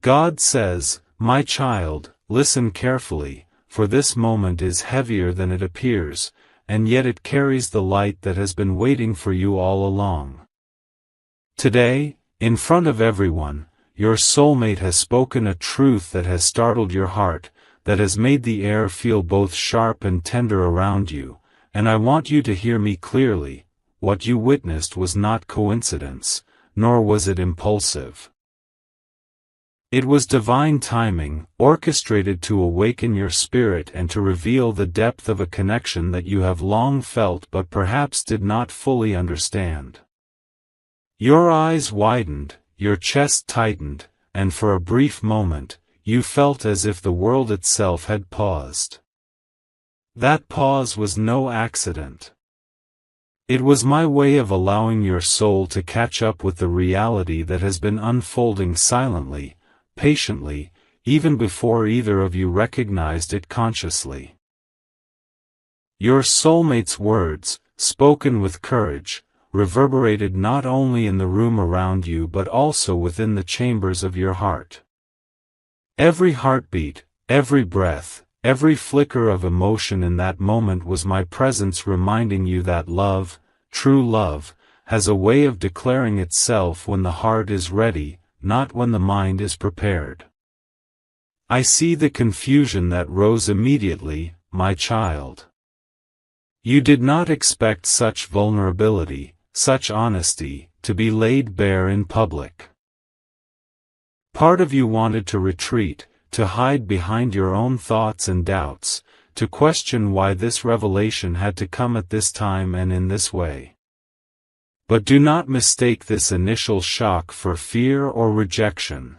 God says, "My child, listen carefully, for this moment is heavier than it appears, and yet it carries the light that has been waiting for you all along." Today, in front of everyone, your soulmate has spoken a truth that has startled your heart, that has made the air feel both sharp and tender around you, and I want you to hear me clearly. What you witnessed was not coincidence, nor was it impulsive. It was divine timing, orchestrated to awaken your spirit and to reveal the depth of a connection that you have long felt but perhaps did not fully understand. Your eyes widened, your chest tightened, and for a brief moment, you felt as if the world itself had paused. That pause was no accident. It was my way of allowing your soul to catch up with the reality that has been unfolding silently, patiently, even before either of you recognized it consciously. Your soulmate's words, spoken with courage, reverberated not only in the room around you but also within the chambers of your heart. Every heartbeat, every breath, every flicker of emotion in that moment was my presence reminding you that love, true love, has a way of declaring itself when the heart is ready, not when the mind is prepared. I see the confusion that rose immediately, my child. You did not expect such vulnerability, such honesty, to be laid bare in public. Part of you wanted to retreat, to hide behind your own thoughts and doubts, to question why this revelation had to come at this time and in this way. But do not mistake this initial shock for fear or rejection.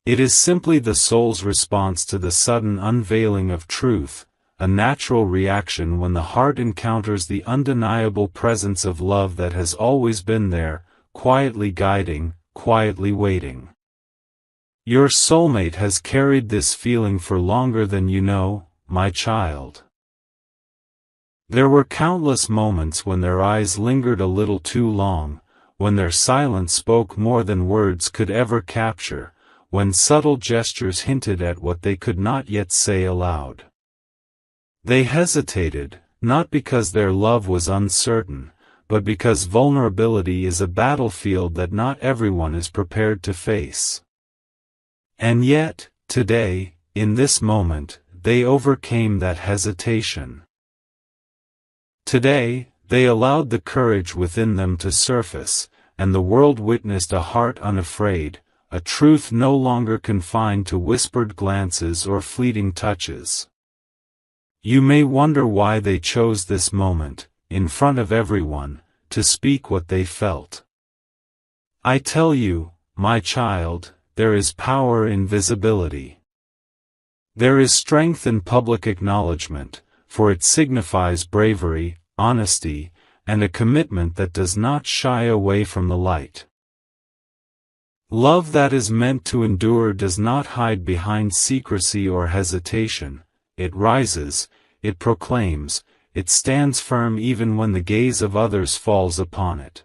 It is simply the soul's response to the sudden unveiling of truth, a natural reaction when the heart encounters the undeniable presence of love that has always been there, quietly guiding, quietly waiting. Your soulmate has carried this feeling for longer than you know, my child. There were countless moments when their eyes lingered a little too long, when their silence spoke more than words could ever capture, when subtle gestures hinted at what they could not yet say aloud. They hesitated, not because their love was uncertain, but because vulnerability is a battlefield that not everyone is prepared to face. And yet, today, in this moment, they overcame that hesitation. Today, they allowed the courage within them to surface, and the world witnessed a heart unafraid, a truth no longer confined to whispered glances or fleeting touches. You may wonder why they chose this moment, in front of everyone, to speak what they felt. I tell you, my child, there is power in visibility. There is strength in public acknowledgement, for it signifies bravery, honesty, and a commitment that does not shy away from the light. Love that is meant to endure does not hide behind secrecy or hesitation. It rises, it proclaims, it stands firm even when the gaze of others falls upon it.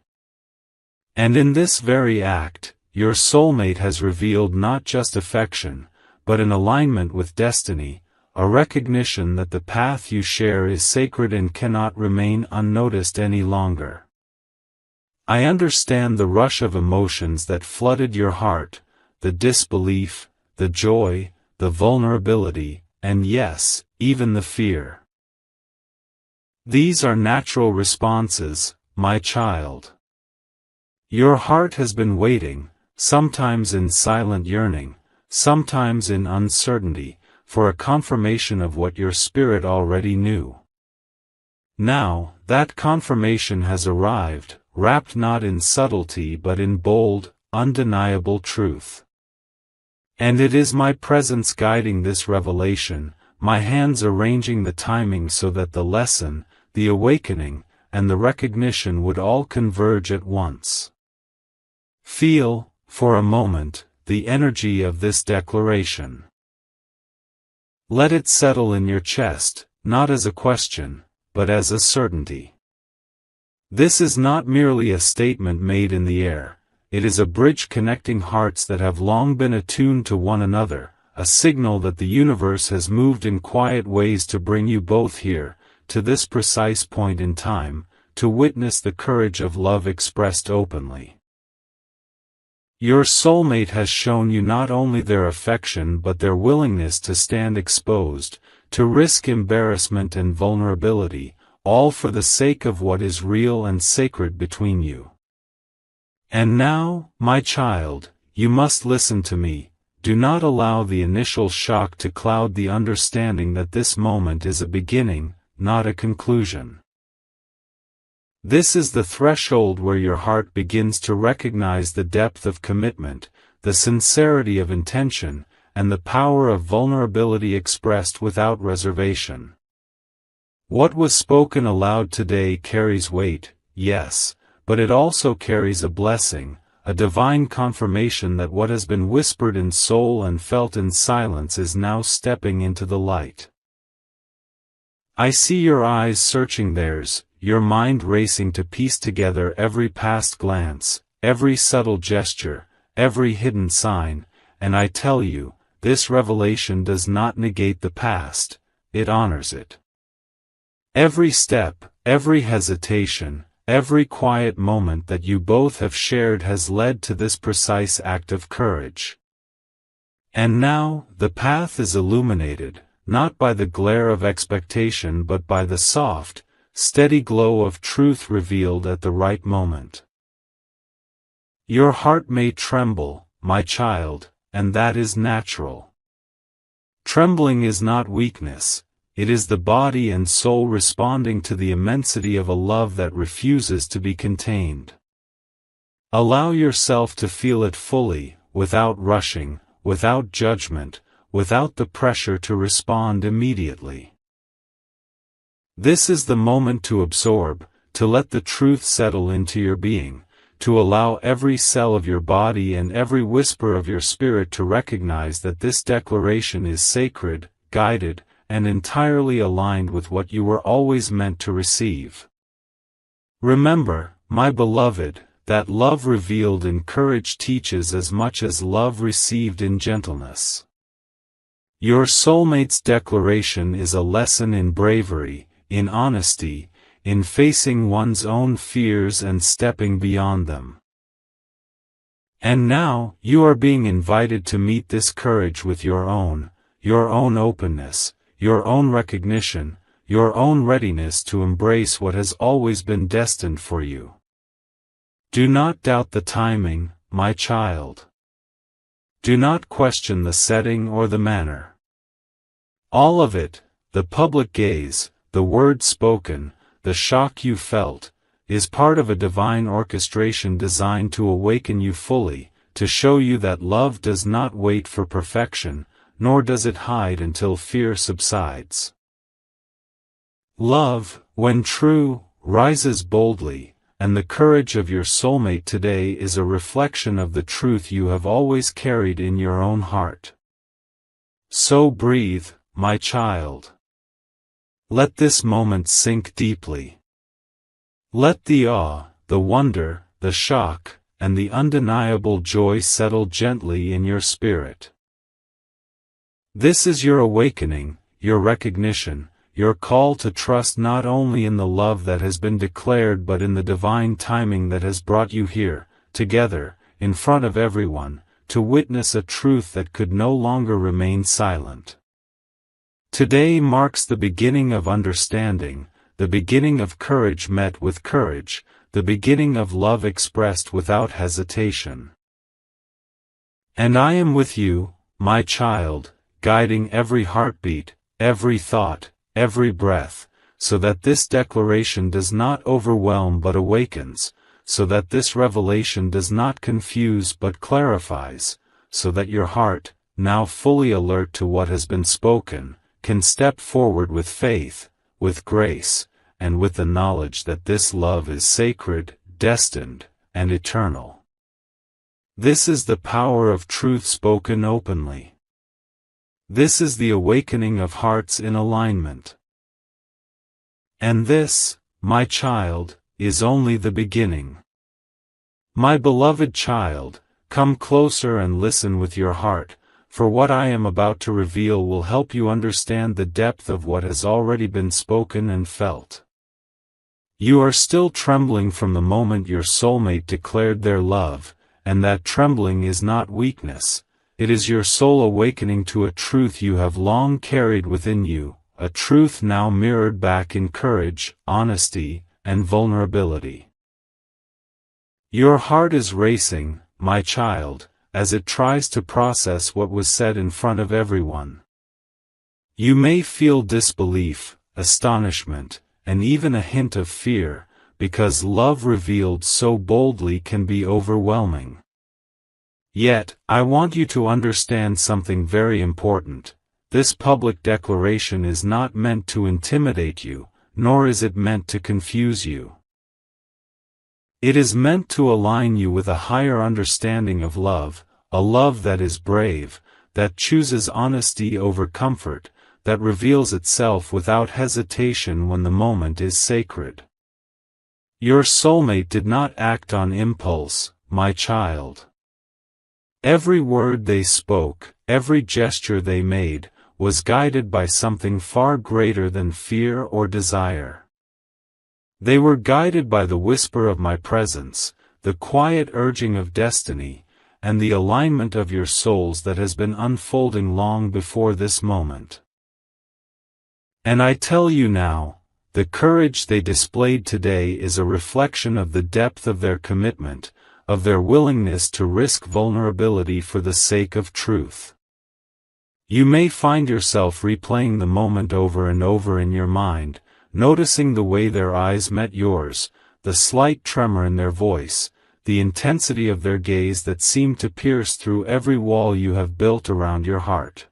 And in this very act, your soulmate has revealed not just affection, but an alignment with destiny, a recognition that the path you share is sacred and cannot remain unnoticed any longer. I understand the rush of emotions that flooded your heart, the disbelief, the joy, the vulnerability, and yes, even the fear. These are natural responses, my child. Your heart has been waiting, sometimes in silent yearning, sometimes in uncertainty, for a confirmation of what your spirit already knew. Now, that confirmation has arrived, wrapped not in subtlety but in bold, undeniable truth. And it is my presence guiding this revelation, my hands arranging the timing so that the lesson, the awakening, and the recognition would all converge at once. Feel, for a moment, the energy of this declaration. Let it settle in your chest, not as a question, but as a certainty. This is not merely a statement made in the air, it is a bridge connecting hearts that have long been attuned to one another, a signal that the universe has moved in quiet ways to bring you both here, to this precise point in time, to witness the courage of love expressed openly. Your soulmate has shown you not only their affection but their willingness to stand exposed, to risk embarrassment and vulnerability, all for the sake of what is real and sacred between you. And now, my child, you must listen to me. Do not allow the initial shock to cloud the understanding that this moment is a beginning, not a conclusion. This is the threshold where your heart begins to recognize the depth of commitment, the sincerity of intention, and the power of vulnerability expressed without reservation. What was spoken aloud today carries weight, yes, but it also carries a blessing, a divine confirmation that what has been whispered in soul and felt in silence is now stepping into the light. I see your eyes searching theirs, your mind racing to piece together every past glance, every subtle gesture, every hidden sign, and I tell you, this revelation does not negate the past, it honors it. Every step, every hesitation, every quiet moment that you both have shared has led to this precise act of courage. And now, the path is illuminated, not by the glare of expectation but by the soft, steady glow of truth revealed at the right moment. Your heart may tremble, my child, and that is natural. Trembling is not weakness, it is the body and soul responding to the immensity of a love that refuses to be contained. Allow yourself to feel it fully, without rushing, without judgment, without the pressure to respond immediately. This is the moment to absorb, to let the truth settle into your being, to allow every cell of your body and every whisper of your spirit to recognize that this declaration is sacred, guided, and entirely aligned with what you were always meant to receive. Remember, my beloved, that love revealed in courage teaches as much as love received in gentleness. Your soulmate's declaration is a lesson in bravery, in honesty, in facing one's own fears and stepping beyond them. And now, you are being invited to meet this courage with your own openness, your own recognition, your own readiness to embrace what has always been destined for you. Do not doubt the timing, my child. Do not question the setting or the manner. All of it, the public gaze, the words spoken, the shock you felt, is part of a divine orchestration designed to awaken you fully, to show you that love does not wait for perfection, nor does it hide until fear subsides. Love, when true, rises boldly, and the courage of your soulmate today is a reflection of the truth you have always carried in your own heart. So breathe, my child. Let this moment sink deeply. Let the awe, the wonder, the shock, and the undeniable joy settle gently in your spirit. This is your awakening, your recognition, your call to trust not only in the love that has been declared but in the divine timing that has brought you here, together, in front of everyone, to witness a truth that could no longer remain silent. Today marks the beginning of understanding, the beginning of courage met with courage, the beginning of love expressed without hesitation. And I am with you, my child, guiding every heartbeat, every thought, every breath, so that this declaration does not overwhelm but awakens, so that this revelation does not confuse but clarifies, so that your heart, now fully alert to what has been spoken, can step forward with faith, with grace, and with the knowledge that this love is sacred, destined, and eternal. This is the power of truth spoken openly. This is the awakening of hearts in alignment. And this, my child, is only the beginning. My beloved child, come closer and listen with your heart, for what I am about to reveal will help you understand the depth of what has already been spoken and felt. You are still trembling from the moment your soulmate declared their love, and that trembling is not weakness, it is your soul awakening to a truth you have long carried within you, a truth now mirrored back in courage, honesty, and vulnerability. Your heart is racing, my child, as it tries to process what was said in front of everyone. You may feel disbelief, astonishment, and even a hint of fear, because love revealed so boldly can be overwhelming. Yet, I want you to understand something very important. This public declaration is not meant to intimidate you, nor is it meant to confuse you. It is meant to align you with a higher understanding of love, a love that is brave, that chooses honesty over comfort, that reveals itself without hesitation when the moment is sacred. Your soulmate did not act on impulse, my child. Every word they spoke, every gesture they made, was guided by something far greater than fear or desire. They were guided by the whisper of my presence, the quiet urging of destiny, and the alignment of your souls that has been unfolding long before this moment. And I tell you now, the courage they displayed today is a reflection of the depth of their commitment, of their willingness to risk vulnerability for the sake of truth. You may find yourself replaying the moment over and over in your mind, noticing the way their eyes met yours, the slight tremor in their voice, the intensity of their gaze that seemed to pierce through every wall you have built around your heart.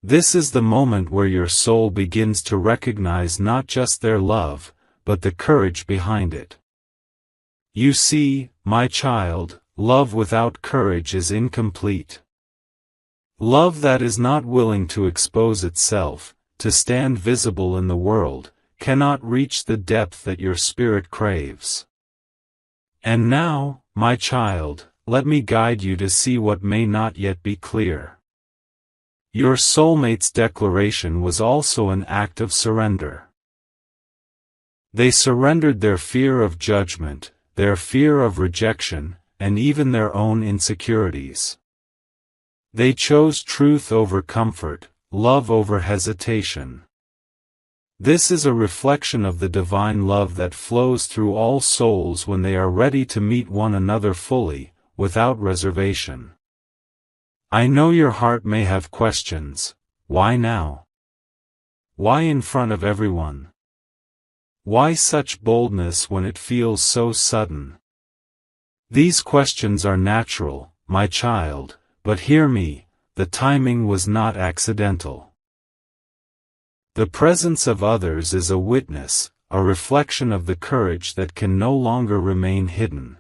This is the moment where your soul begins to recognize not just their love, but the courage behind it. You see, my child, love without courage is incomplete. Love that is not willing to expose itself, to stand visible in the world, cannot reach the depth that your spirit craves. And now, my child, let me guide you to see what may not yet be clear. Your soulmate's declaration was also an act of surrender. They surrendered their fear of judgment, their fear of rejection, and even their own insecurities. They chose truth over comfort, love over hesitation. This is a reflection of the divine love that flows through all souls when they are ready to meet one another fully, without reservation. I know your heart may have questions. Why now? Why in front of everyone? Why such boldness when it feels so sudden? These questions are natural, my child, but hear me, the timing was not accidental. The presence of others is a witness, a reflection of the courage that can no longer remain hidden.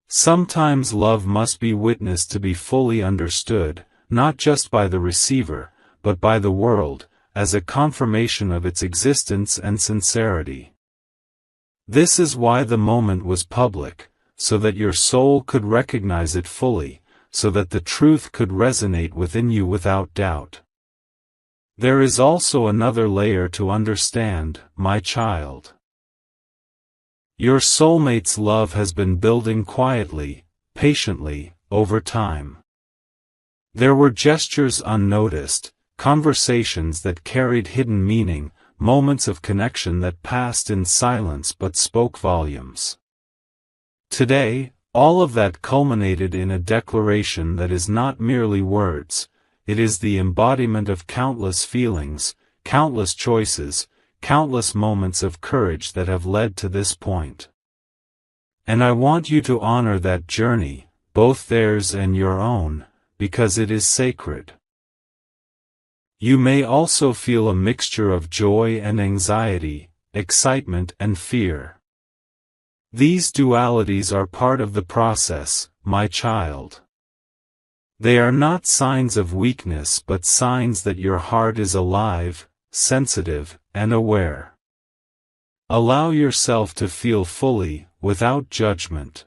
Sometimes love must be witnessed to be fully understood, not just by the receiver, but by the world, as a confirmation of its existence and sincerity. This is why the moment was public, so that your soul could recognize it fully, so that the truth could resonate within you without doubt. There is also another layer to understand, my child. Your soulmate's love has been building quietly, patiently, over time. There were gestures unnoticed, conversations that carried hidden meaning, moments of connection that passed in silence but spoke volumes. Today, all of that culminated in a declaration that is not merely words, it is the embodiment of countless feelings, countless choices, countless moments of courage that have led to this point. And I want you to honor that journey, both theirs and your own, because it is sacred. You may also feel a mixture of joy and anxiety, excitement and fear. These dualities are part of the process, my child. They are not signs of weakness but signs that your heart is alive, sensitive, and aware. Allow yourself to feel fully, without judgment.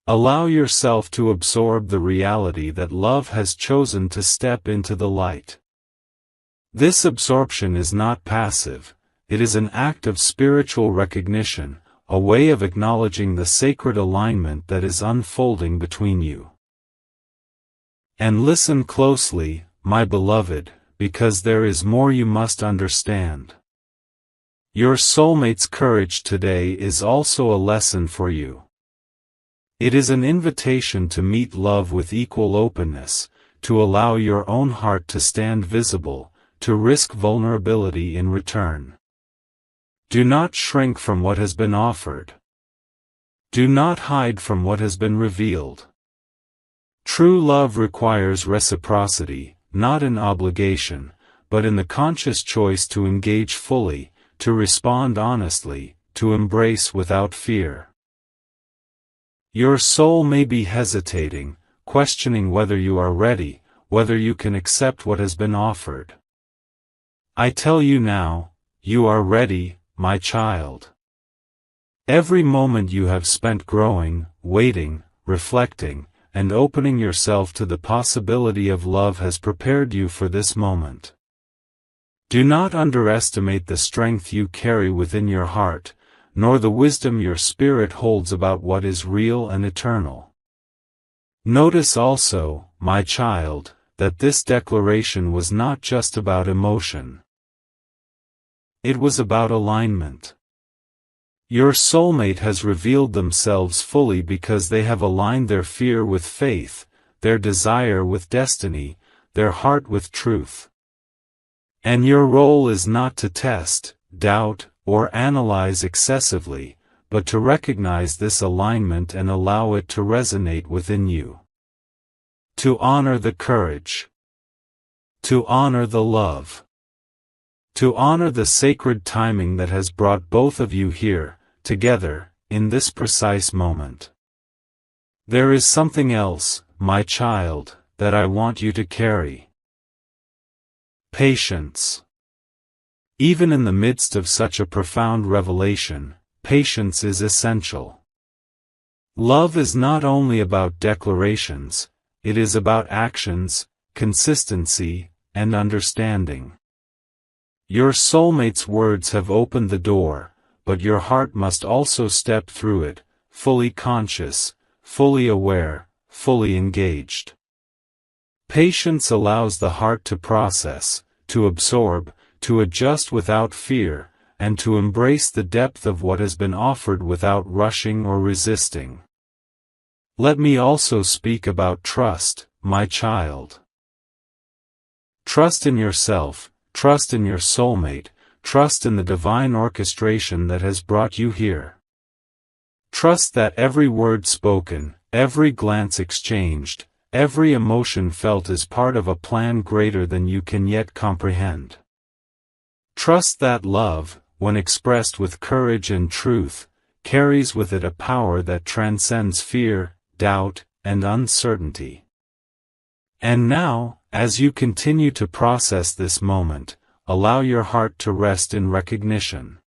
Allow yourself to absorb the reality that love has chosen to step into the light. This absorption is not passive, it is an act of spiritual recognition, a way of acknowledging the sacred alignment that is unfolding between you. And listen closely, my beloved, because there is more you must understand. Your soulmate's courage today is also a lesson for you. It is an invitation to meet love with equal openness, to allow your own heart to stand visible, to risk vulnerability in return. Do not shrink from what has been offered. Do not hide from what has been revealed. True love requires reciprocity, not an obligation, but in the conscious choice to engage fully, to respond honestly, to embrace without fear. Your soul may be hesitating, questioning whether you are ready, whether you can accept what has been offered. I tell you now, you are ready, my child. Every moment you have spent growing, waiting, reflecting, and opening yourself to the possibility of love has prepared you for this moment. Do not underestimate the strength you carry within your heart, nor the wisdom your spirit holds about what is real and eternal. Notice also, my child, that this declaration was not just about emotion. It was about alignment. Your soulmate has revealed themselves fully because they have aligned their fear with faith, their desire with destiny, their heart with truth. And your role is not to test, doubt, or analyze excessively, but to recognize this alignment and allow it to resonate within you. To honor the courage. To honor the love. To honor the sacred timing that has brought both of you here, together, in this precise moment. There is something else, my child, that I want you to carry. Patience. Even in the midst of such a profound revelation, patience is essential. Love is not only about declarations, it is about actions, consistency, and understanding. Your soulmate's words have opened the door, but your heart must also step through it, fully conscious, fully aware, fully engaged. Patience allows the heart to process, to absorb, to adjust without fear, and to embrace the depth of what has been offered without rushing or resisting. Let me also speak about trust, my child. Trust in yourself, trust in your soulmate, trust in the divine orchestration that has brought you here. Trust that every word spoken, every glance exchanged, every emotion felt is part of a plan greater than you can yet comprehend. Trust that love, when expressed with courage and truth, carries with it a power that transcends fear, doubt, and uncertainty. And now, as you continue to process this moment, allow your heart to rest in recognition.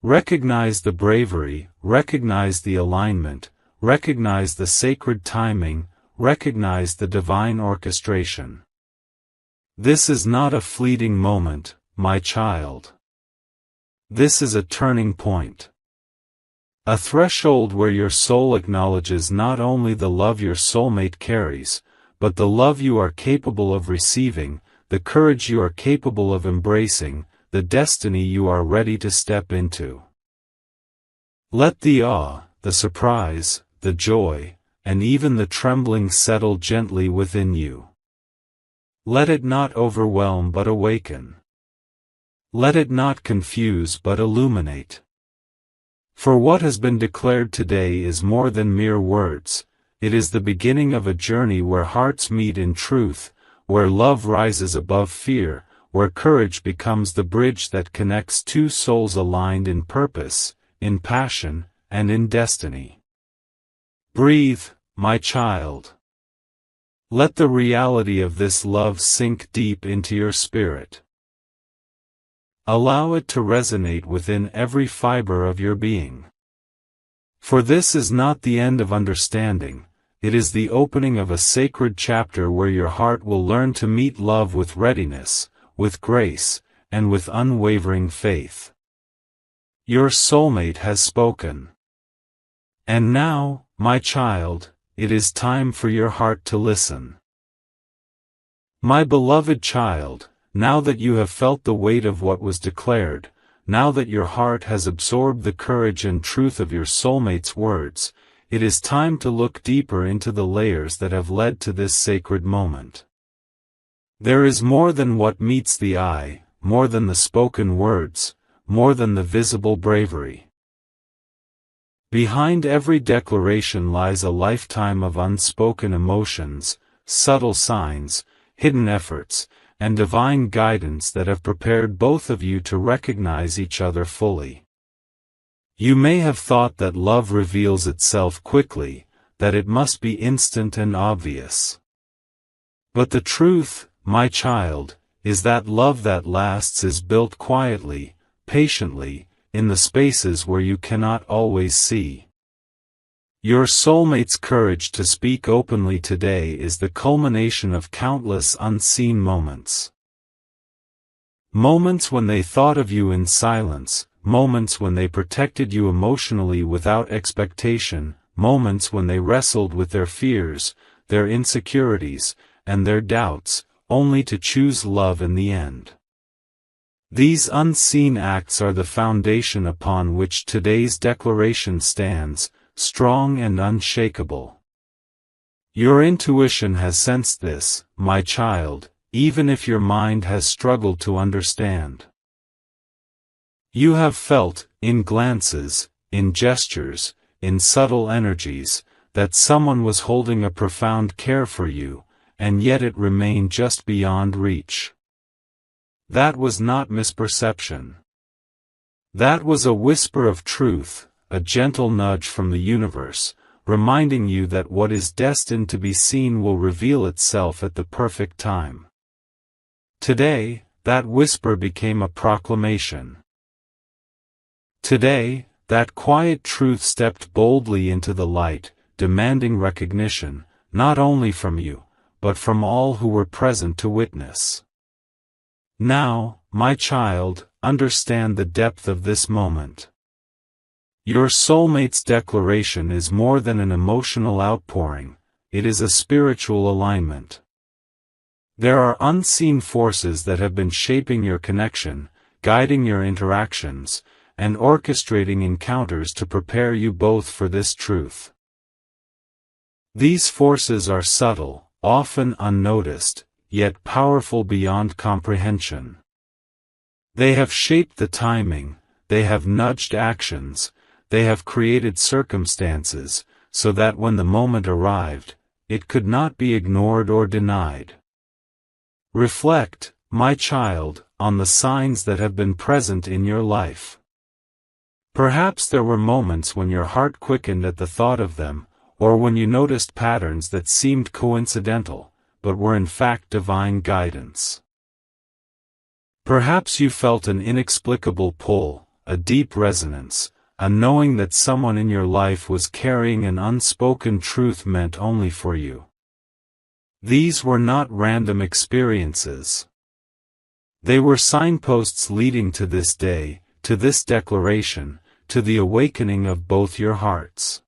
Recognize the bravery, recognize the alignment, recognize the sacred timing, recognize the divine orchestration. This is not a fleeting moment, my child. This is a turning point. A threshold where your soul acknowledges not only the love your soulmate carries, but the love you are capable of receiving, the courage you are capable of embracing, the destiny you are ready to step into. Let the awe, the surprise, the joy, and even the trembling settle gently within you. Let it not overwhelm but awaken. Let it not confuse but illuminate. For what has been declared today is more than mere words, it is the beginning of a journey where hearts meet in truth, where love rises above fear, where courage becomes the bridge that connects two souls aligned in purpose, in passion, and in destiny. Breathe, my child. Let the reality of this love sink deep into your spirit. Allow it to resonate within every fiber of your being. For this is not the end of understanding, it is the opening of a sacred chapter where your heart will learn to meet love with readiness, with grace, and with unwavering faith. Your soulmate has spoken. And now, my child, it is time for your heart to listen. My beloved child, now that you have felt the weight of what was declared, now that your heart has absorbed the courage and truth of your soulmate's words, it is time to look deeper into the layers that have led to this sacred moment. There is more than what meets the eye, more than the spoken words, more than the visible bravery. Behind every declaration lies a lifetime of unspoken emotions, subtle signs, hidden efforts, and divine guidance that have prepared both of you to recognize each other fully. You may have thought that love reveals itself quickly, that it must be instant and obvious. But the truth, my child, is that love that lasts is built quietly, patiently, in the spaces where you cannot always see. Your soulmate's courage to speak openly today is the culmination of countless unseen moments. Moments when they thought of you in silence, moments when they protected you emotionally without expectation, moments when they wrestled with their fears, their insecurities, and their doubts, only to choose love in the end. These unseen acts are the foundation upon which today's declaration stands, strong and unshakable. Your intuition has sensed this, my child, even if your mind has struggled to understand. You have felt, in glances, in gestures, in subtle energies, that someone was holding a profound care for you, and yet it remained just beyond reach. That was not misperception. That was a whisper of truth, a gentle nudge from the universe, reminding you that what is destined to be seen will reveal itself at the perfect time. Today, that whisper became a proclamation. Today, that quiet truth stepped boldly into the light, demanding recognition, not only from you, but from all who were present to witness. Now, my child, understand the depth of this moment. Your soulmate's declaration is more than an emotional outpouring, it is a spiritual alignment. There are unseen forces that have been shaping your connection, guiding your interactions, and orchestrating encounters to prepare you both for this truth. These forces are subtle, often unnoticed, yet powerful beyond comprehension. They have shaped the timing, they have nudged actions, they have created circumstances, so that when the moment arrived, it could not be ignored or denied. Reflect, my child, on the signs that have been present in your life. Perhaps there were moments when your heart quickened at the thought of them, or when you noticed patterns that seemed coincidental, but were in fact divine guidance. Perhaps you felt an inexplicable pull, a deep resonance, a knowing that someone in your life was carrying an unspoken truth meant only for you. These were not random experiences. They were signposts leading to this day, to this declaration, to the awakening of both your hearts.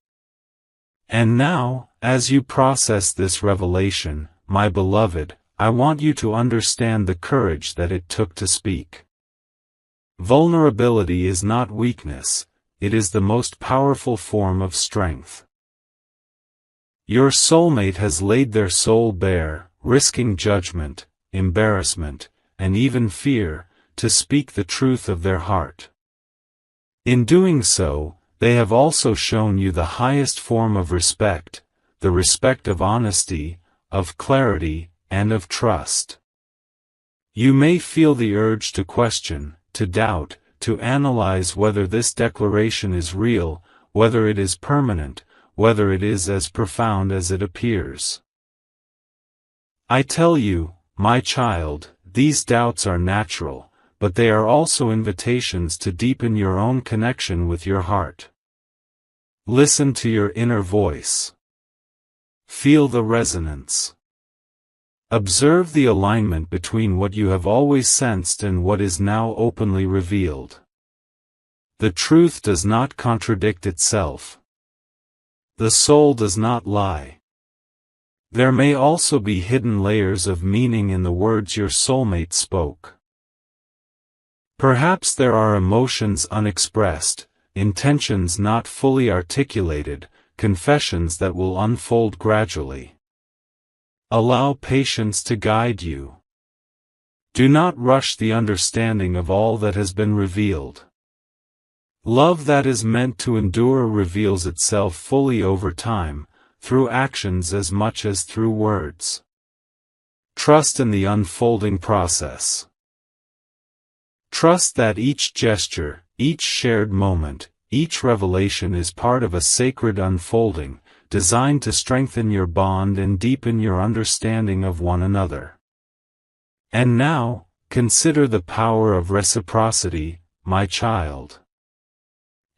And now, as you process this revelation, my beloved, I want you to understand the courage that it took to speak. Vulnerability is not weakness, it is the most powerful form of strength. Your soulmate has laid their soul bare, risking judgment, embarrassment, and even fear, to speak the truth of their heart. In doing so, they have also shown you the highest form of respect, the respect of honesty, of clarity, and of trust. You may feel the urge to question, to doubt, to analyze whether this declaration is real, whether it is permanent, whether it is as profound as it appears. I tell you, my child, these doubts are natural, but they are also invitations to deepen your own connection with your heart. Listen to your inner voice. Feel the resonance. Observe the alignment between what you have always sensed and what is now openly revealed. The truth does not contradict itself. The soul does not lie. There may also be hidden layers of meaning in the words your soulmate spoke. Perhaps there are emotions unexpressed, intentions not fully articulated, confessions that will unfold gradually. Allow patience to guide you. Do not rush the understanding of all that has been revealed. Love that is meant to endure reveals itself fully over time, through actions as much as through words. Trust in the unfolding process. Trust that each gesture, each shared moment, each revelation is part of a sacred unfolding, designed to strengthen your bond and deepen your understanding of one another. And now, consider the power of reciprocity, my child.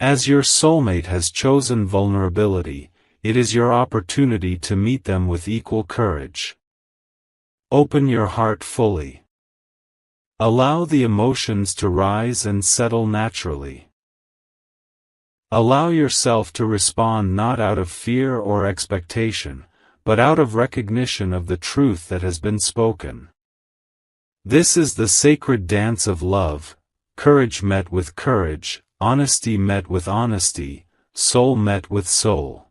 As your soulmate has chosen vulnerability, it is your opportunity to meet them with equal courage. Open your heart fully. Allow the emotions to rise and settle naturally. Allow yourself to respond not out of fear or expectation, but out of recognition of the truth that has been spoken. This is the sacred dance of love, courage met with courage, honesty met with honesty, soul met with soul.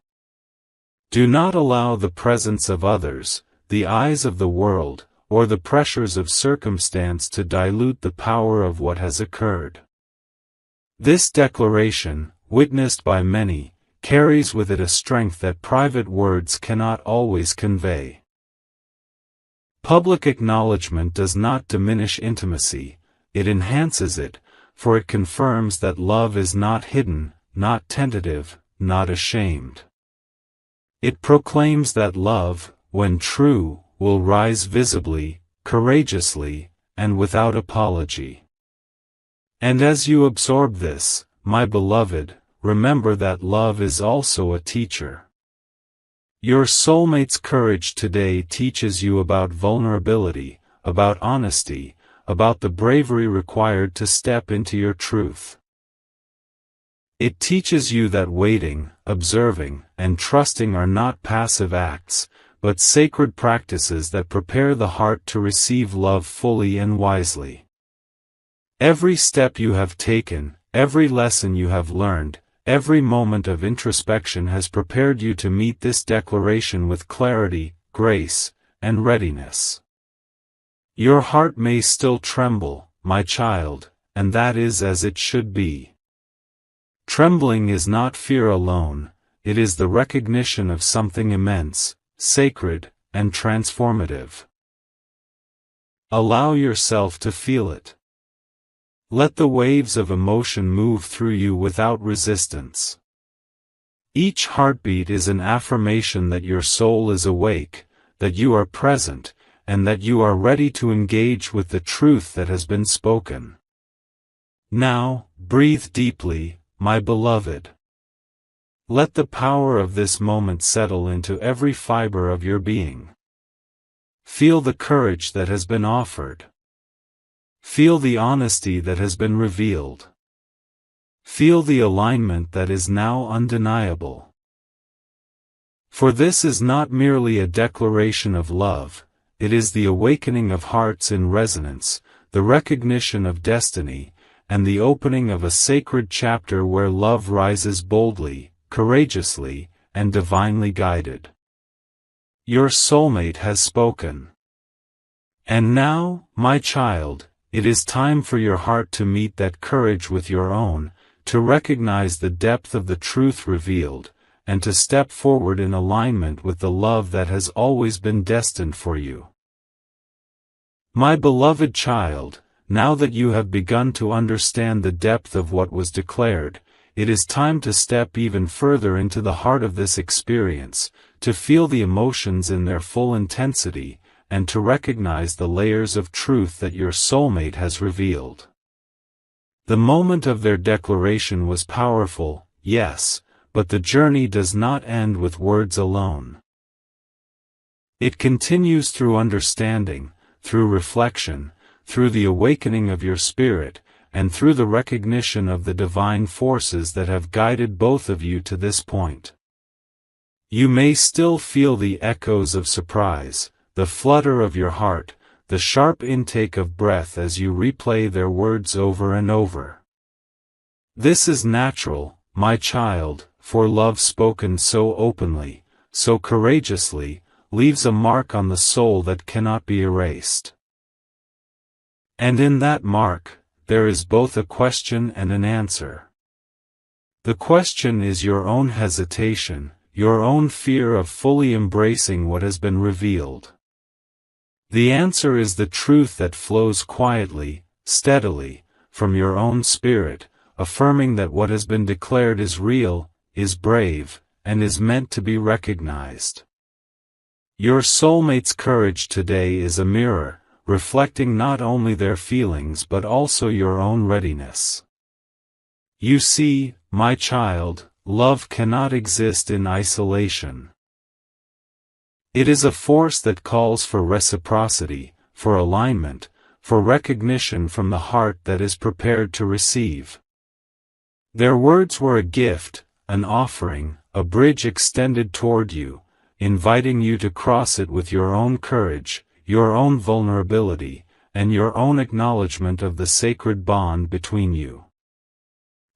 Do not allow the presence of others, the eyes of the world, or the pressures of circumstance to dilute the power of what has occurred. This declaration, witnessed by many, carries with it a strength that private words cannot always convey. Public acknowledgement does not diminish intimacy, it enhances it, for it confirms that love is not hidden, not tentative, not ashamed. It proclaims that love, when true, will rise visibly, courageously, and without apology. And as you absorb this, my beloved, remember that love is also a teacher. Your soulmate's courage today teaches you about vulnerability, about honesty, about the bravery required to step into your truth. It teaches you that waiting, observing, and trusting are not passive acts, but sacred practices that prepare the heart to receive love fully and wisely. Every step you have taken, every lesson you have learned, every moment of introspection has prepared you to meet this declaration with clarity, grace, and readiness. Your heart may still tremble, my child, and that is as it should be. Trembling is not fear alone, it is the recognition of something immense, sacred, and transformative. Allow yourself to feel it. Let the waves of emotion move through you without resistance. Each heartbeat is an affirmation that your soul is awake, that you are present, and that you are ready to engage with the truth that has been spoken. Now, breathe deeply, my beloved. Let the power of this moment settle into every fiber of your being. Feel the courage that has been offered. Feel the honesty that has been revealed. Feel the alignment that is now undeniable. For this is not merely a declaration of love, it is the awakening of hearts in resonance, the recognition of destiny, and the opening of a sacred chapter where love rises boldly, courageously, and divinely guided. Your soulmate has spoken. And now, my child, it is time for your heart to meet that courage with your own, to recognize the depth of the truth revealed, and to step forward in alignment with the love that has always been destined for you. My beloved child, now that you have begun to understand the depth of what was declared, it is time to step even further into the heart of this experience, to feel the emotions in their full intensity, and to recognize the layers of truth that your soulmate has revealed. The moment of their declaration was powerful, yes, but the journey does not end with words alone. It continues through understanding, through reflection, through the awakening of your spirit, and through the recognition of the divine forces that have guided both of you to this point. You may still feel the echoes of surprise, the flutter of your heart, the sharp intake of breath as you replay their words over and over. This is natural, my child, for love spoken so openly, so courageously, leaves a mark on the soul that cannot be erased. And in that mark, there is both a question and an answer. The question is your own hesitation, your own fear of fully embracing what has been revealed. The answer is the truth that flows quietly, steadily, from your own spirit, affirming that what has been declared is real, is brave, and is meant to be recognized. Your soulmate's courage today is a mirror, reflecting not only their feelings but also your own readiness. You see, my child, love cannot exist in isolation. It is a force that calls for reciprocity, for alignment, for recognition from the heart that is prepared to receive. Their words were a gift, an offering, a bridge extended toward you, inviting you to cross it with your own courage, your own vulnerability, and your own acknowledgement of the sacred bond between you.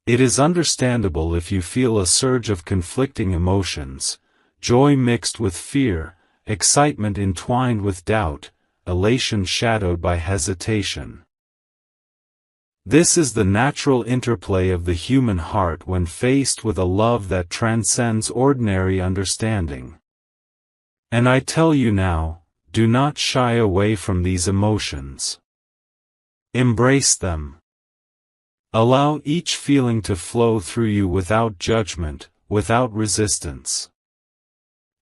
It is understandable if you feel a surge of conflicting emotions, joy mixed with fear, excitement entwined with doubt, elation shadowed by hesitation. This is the natural interplay of the human heart when faced with a love that transcends ordinary understanding. And I tell you now, do not shy away from these emotions. Embrace them. Allow each feeling to flow through you without judgment, without resistance.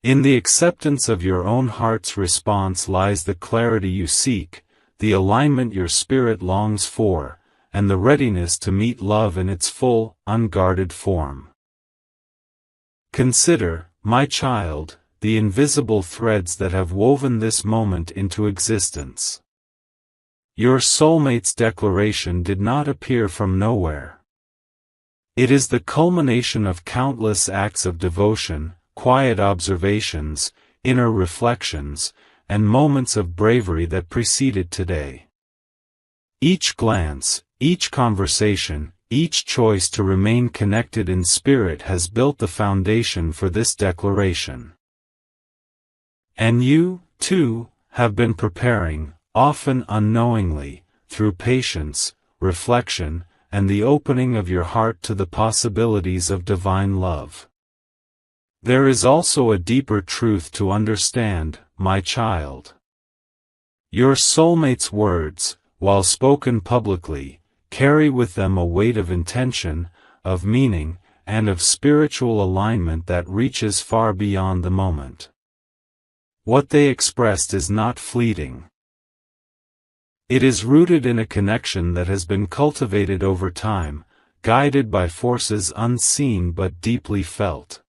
In the acceptance of your own heart's response lies the clarity you seek, the alignment your spirit longs for, and the readiness to meet love in its full, unguarded form. Consider, my child, the invisible threads that have woven this moment into existence. Your soulmate's declaration did not appear from nowhere. It is the culmination of countless acts of devotion, quiet observations, inner reflections, and moments of bravery that preceded today. Each glance, each conversation, each choice to remain connected in spirit has built the foundation for this declaration. And you, too, have been preparing, often unknowingly, through patience, reflection, and the opening of your heart to the possibilities of divine love. There is also a deeper truth to understand, my child. Your soulmate's words, while spoken publicly, carry with them a weight of intention, of meaning, and of spiritual alignment that reaches far beyond the moment. What they expressed is not fleeting. It is rooted in a connection that has been cultivated over time, guided by forces unseen but deeply felt.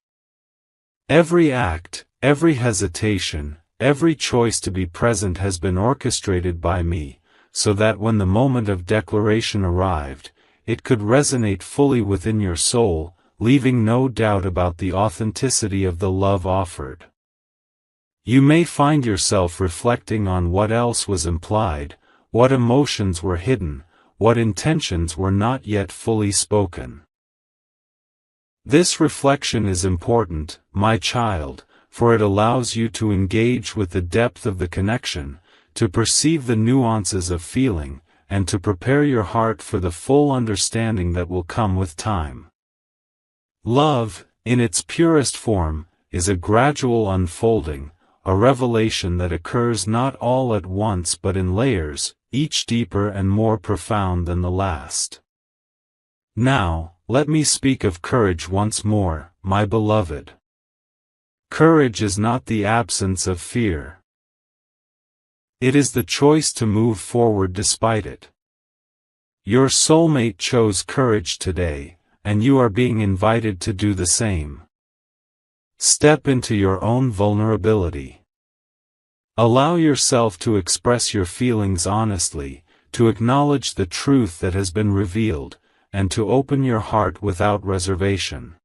Every act, every hesitation, every choice to be present has been orchestrated by me, so that when the moment of declaration arrived, it could resonate fully within your soul, leaving no doubt about the authenticity of the love offered. You may find yourself reflecting on what else was implied, what emotions were hidden, what intentions were not yet fully spoken. This reflection is important, my child, for it allows you to engage with the depth of the connection, to perceive the nuances of feeling, and to prepare your heart for the full understanding that will come with time. Love, in its purest form, is a gradual unfolding, a revelation that occurs not all at once but in layers, each deeper and more profound than the last. Now, let me speak of courage once more, my beloved. Courage is not the absence of fear. It is the choice to move forward despite it. Your soulmate chose courage today, and you are being invited to do the same. Step into your own vulnerability. Allow yourself to express your feelings honestly, to acknowledge the truth that has been revealed, and to open your heart without reservation.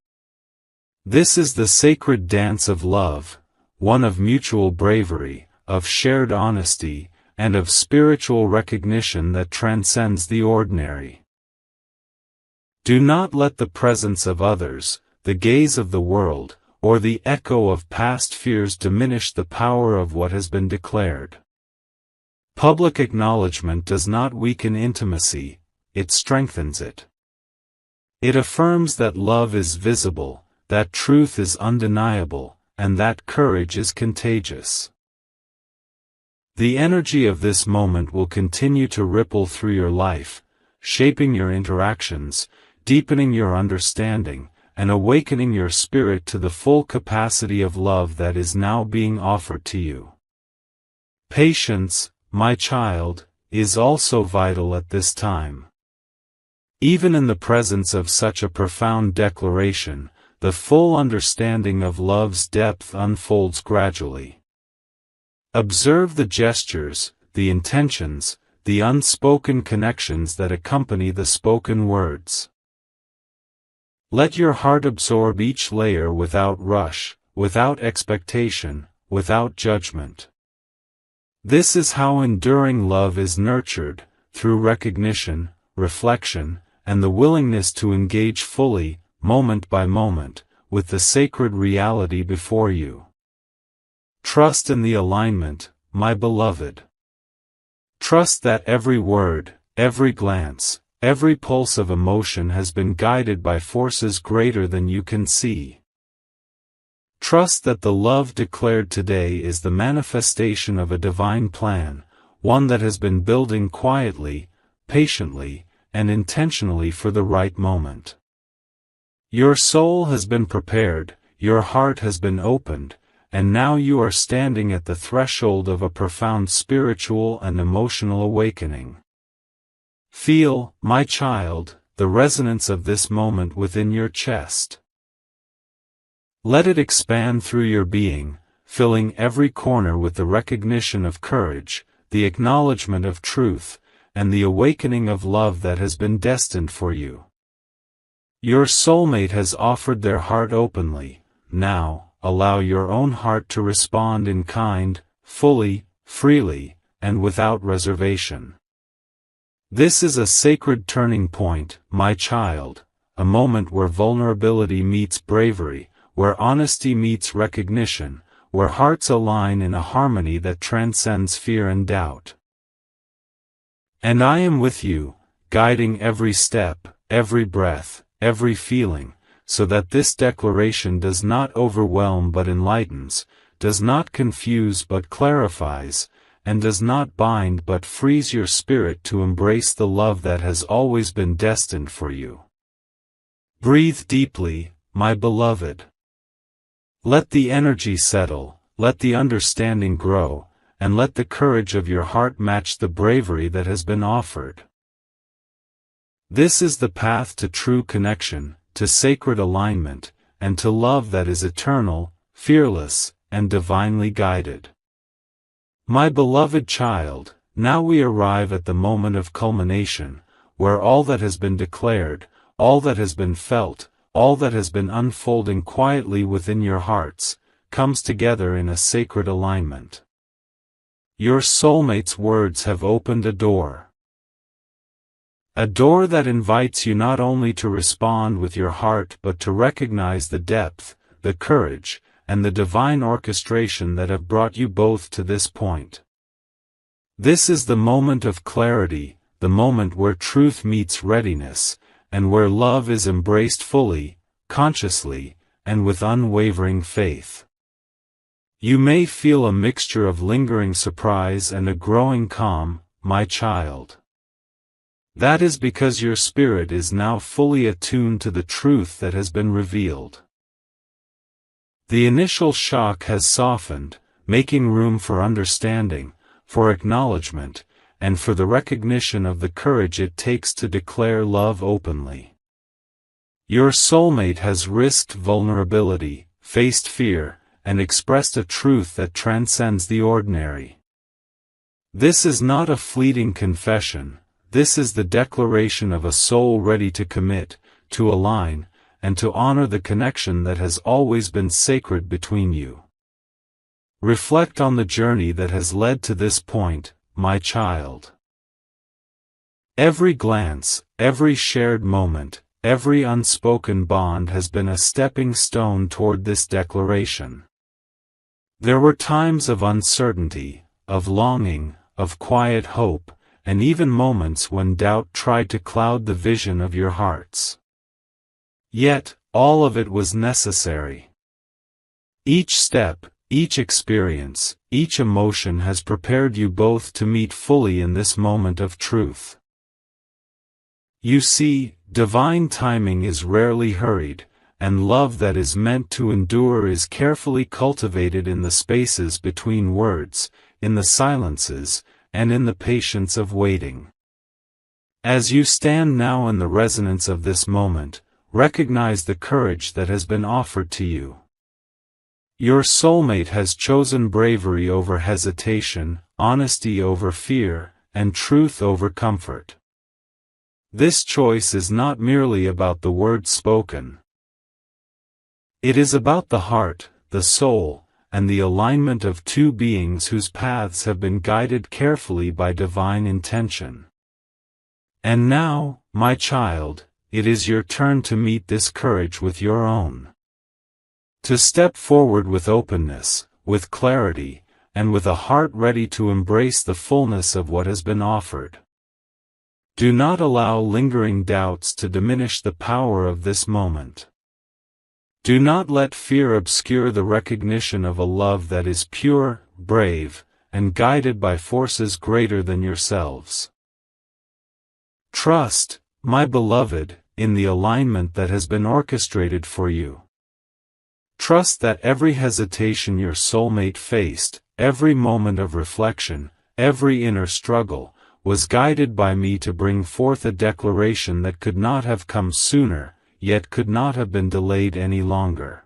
This is the sacred dance of love, one of mutual bravery, of shared honesty, and of spiritual recognition that transcends the ordinary. Do not let the presence of others, the gaze of the world, or the echo of past fears diminish the power of what has been declared. Public acknowledgement does not weaken intimacy, it strengthens it. It affirms that love is visible, that truth is undeniable, and that courage is contagious. The energy of this moment will continue to ripple through your life, shaping your interactions, deepening your understanding, and awakening your spirit to the full capacity of love that is now being offered to you. Patience, my child, is also vital at this time. Even in the presence of such a profound declaration, the full understanding of love's depth unfolds gradually. Observe the gestures, the intentions, the unspoken connections that accompany the spoken words. Let your heart absorb each layer without rush, without expectation, without judgment. This is how enduring love is nurtured, through recognition, reflection, and the willingness to engage fully, moment by moment, with the sacred reality before you. Trust in the alignment, my beloved. Trust that every word, every glance, every pulse of emotion has been guided by forces greater than you can see. Trust that the love declared today is the manifestation of a divine plan, one that has been building quietly, patiently, and intentionally for the right moment. Your soul has been prepared, your heart has been opened, and now you are standing at the threshold of a profound spiritual and emotional awakening. Feel, my child, the resonance of this moment within your chest. Let it expand through your being, filling every corner with the recognition of courage, the acknowledgement of truth, and the awakening of love that has been destined for you. Your soulmate has offered their heart openly. Now, allow your own heart to respond in kind, fully, freely, and without reservation. This is a sacred turning point, my child, a moment where vulnerability meets bravery, where honesty meets recognition, where hearts align in a harmony that transcends fear and doubt. And I am with you, guiding every step, every breath, every feeling, so that this declaration does not overwhelm but enlightens, does not confuse but clarifies, and does not bind but frees your spirit to embrace the love that has always been destined for you. Breathe deeply, my beloved. Let the energy settle, let the understanding grow, and let the courage of your heart match the bravery that has been offered. This is the path to true connection, to sacred alignment, and to love that is eternal, fearless, and divinely guided. My beloved child, now we arrive at the moment of culmination, where all that has been declared, all that has been felt, all that has been unfolding quietly within your hearts, comes together in a sacred alignment. Your soulmate's words have opened a door. A door that invites you not only to respond with your heart but to recognize the depth, the courage, and the divine orchestration that have brought you both to this point. This is the moment of clarity, the moment where truth meets readiness, and where love is embraced fully, consciously, and with unwavering faith. You may feel a mixture of lingering surprise and a growing calm, my child. That is because your spirit is now fully attuned to the truth that has been revealed. The initial shock has softened, making room for understanding, for acknowledgement, and for the recognition of the courage it takes to declare love openly. Your soulmate has risked vulnerability, faced fear, and expressed a truth that transcends the ordinary. This is not a fleeting confession, this is the declaration of a soul ready to commit, to align, and to honor the connection that has always been sacred between you. Reflect on the journey that has led to this point, my child. Every glance, every shared moment, every unspoken bond has been a stepping stone toward this declaration. There were times of uncertainty, of longing, of quiet hope, and even moments when doubt tried to cloud the vision of your hearts. Yet, all of it was necessary. Each step, each experience, each emotion has prepared you both to meet fully in this moment of truth. You see, divine timing is rarely hurried, and love that is meant to endure is carefully cultivated in the spaces between words, in the silences, and in the patience of waiting. As you stand now in the resonance of this moment, recognize the courage that has been offered to you. Your soulmate has chosen bravery over hesitation, honesty over fear, and truth over comfort. This choice is not merely about the words spoken. It is about the heart, the soul, and the alignment of two beings whose paths have been guided carefully by divine intention. And now, my child, it is your turn to meet this courage with your own. To step forward with openness, with clarity, and with a heart ready to embrace the fullness of what has been offered. Do not allow lingering doubts to diminish the power of this moment. Do not let fear obscure the recognition of a love that is pure, brave, and guided by forces greater than yourselves. Trust, my beloved, in the alignment that has been orchestrated for you. Trust that every hesitation your soulmate faced, every moment of reflection, every inner struggle, was guided by me to bring forth a declaration that could not have come sooner, yet could not have been delayed any longer.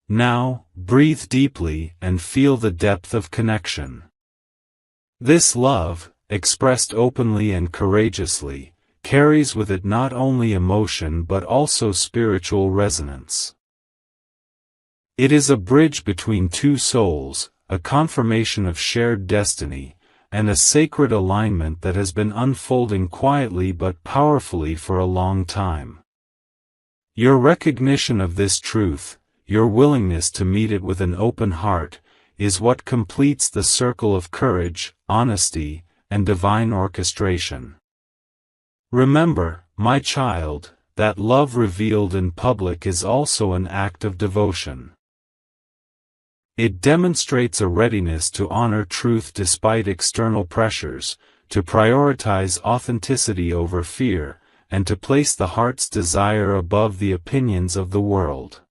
Now, breathe deeply and feel the depth of connection. This love, expressed openly and courageously, carries with it not only emotion but also spiritual resonance. It is a bridge between two souls, a confirmation of shared destiny, and a sacred alignment that has been unfolding quietly but powerfully for a long time. Your recognition of this truth, your willingness to meet it with an open heart, is what completes the circle of courage, honesty, and divine orchestration. Remember, my child, that love revealed in public is also an act of devotion. It demonstrates a readiness to honor truth despite external pressures, to prioritize authenticity over fear, and to place the heart's desire above the opinions of the world.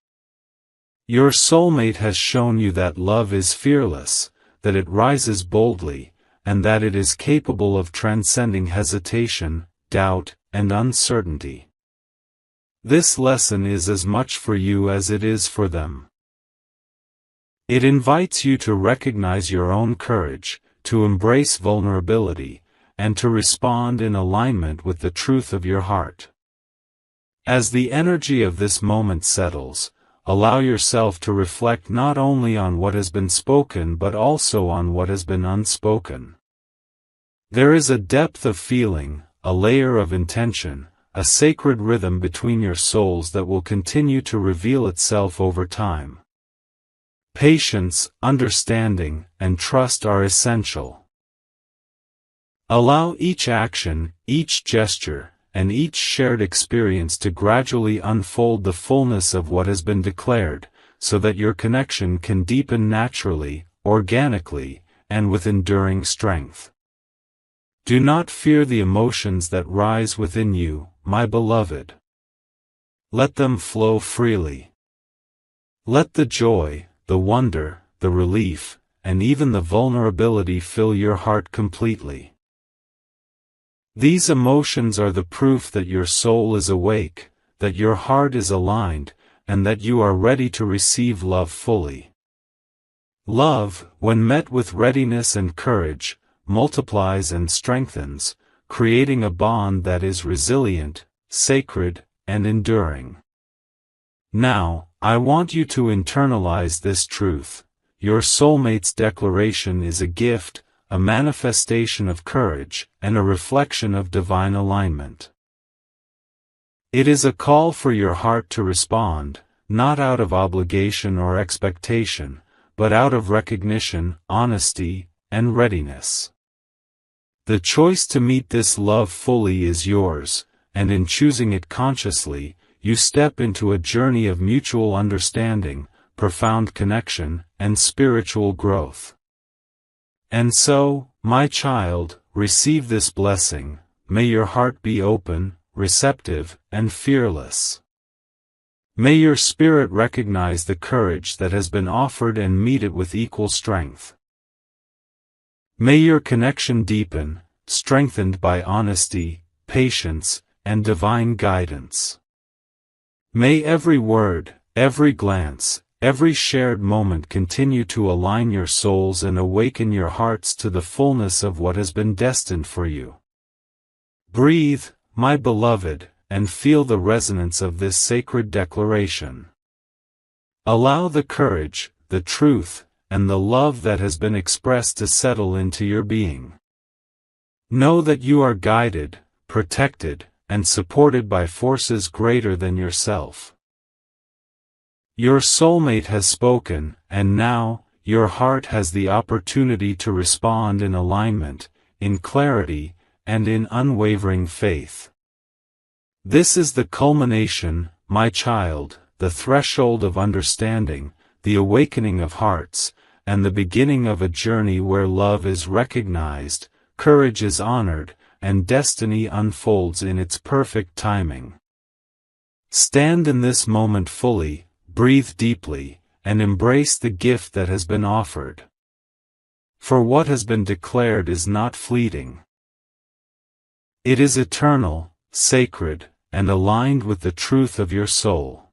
Your soulmate has shown you that love is fearless, that it rises boldly, and that it is capable of transcending hesitation, doubt, and uncertainty. This lesson is as much for you as it is for them. It invites you to recognize your own courage, to embrace vulnerability, and to respond in alignment with the truth of your heart. As the energy of this moment settles, allow yourself to reflect not only on what has been spoken but also on what has been unspoken. There is a depth of feeling, a layer of intention, a sacred rhythm between your souls that will continue to reveal itself over time. Patience, understanding, and trust are essential. Allow each action, each gesture, and each shared experience to gradually unfold the fullness of what has been declared, so that your connection can deepen naturally, organically, and with enduring strength. Do not fear the emotions that rise within you, my beloved. Let them flow freely. Let the joy, the wonder, the relief, and even the vulnerability fill your heart completely. These emotions are the proof that your soul is awake, that your heart is aligned, and that you are ready to receive love fully. Love, when met with readiness and courage, multiplies and strengthens, creating a bond that is resilient, sacred, and enduring. Now, I want you to internalize this truth. Your soulmate's declaration is a gift, a manifestation of courage, and a reflection of divine alignment. It is a call for your heart to respond, not out of obligation or expectation, but out of recognition, honesty, and readiness. The choice to meet this love fully is yours, and in choosing it consciously, you step into a journey of mutual understanding, profound connection, and spiritual growth. And so, my child, receive this blessing. May your heart be open, receptive, and fearless. May your spirit recognize the courage that has been offered and meet it with equal strength. May your connection deepen, strengthened by honesty, patience, and divine guidance. May every word, every glance, every shared moment continue to align your souls and awaken your hearts to the fullness of what has been destined for you. Breathe, my beloved, and feel the resonance of this sacred declaration. Allow the courage, the truth, and the love that has been expressed to settle into your being. Know that you are guided, protected, and supported by forces greater than yourself. Your soulmate has spoken, and now, your heart has the opportunity to respond in alignment, in clarity, and in unwavering faith. This is the culmination, my child, the threshold of understanding, the awakening of hearts, and the beginning of a journey where love is recognized, courage is honored, and destiny unfolds in its perfect timing. Stand in this moment fully, breathe deeply, and embrace the gift that has been offered. For what has been declared is not fleeting. It is eternal, sacred, and aligned with the truth of your soul.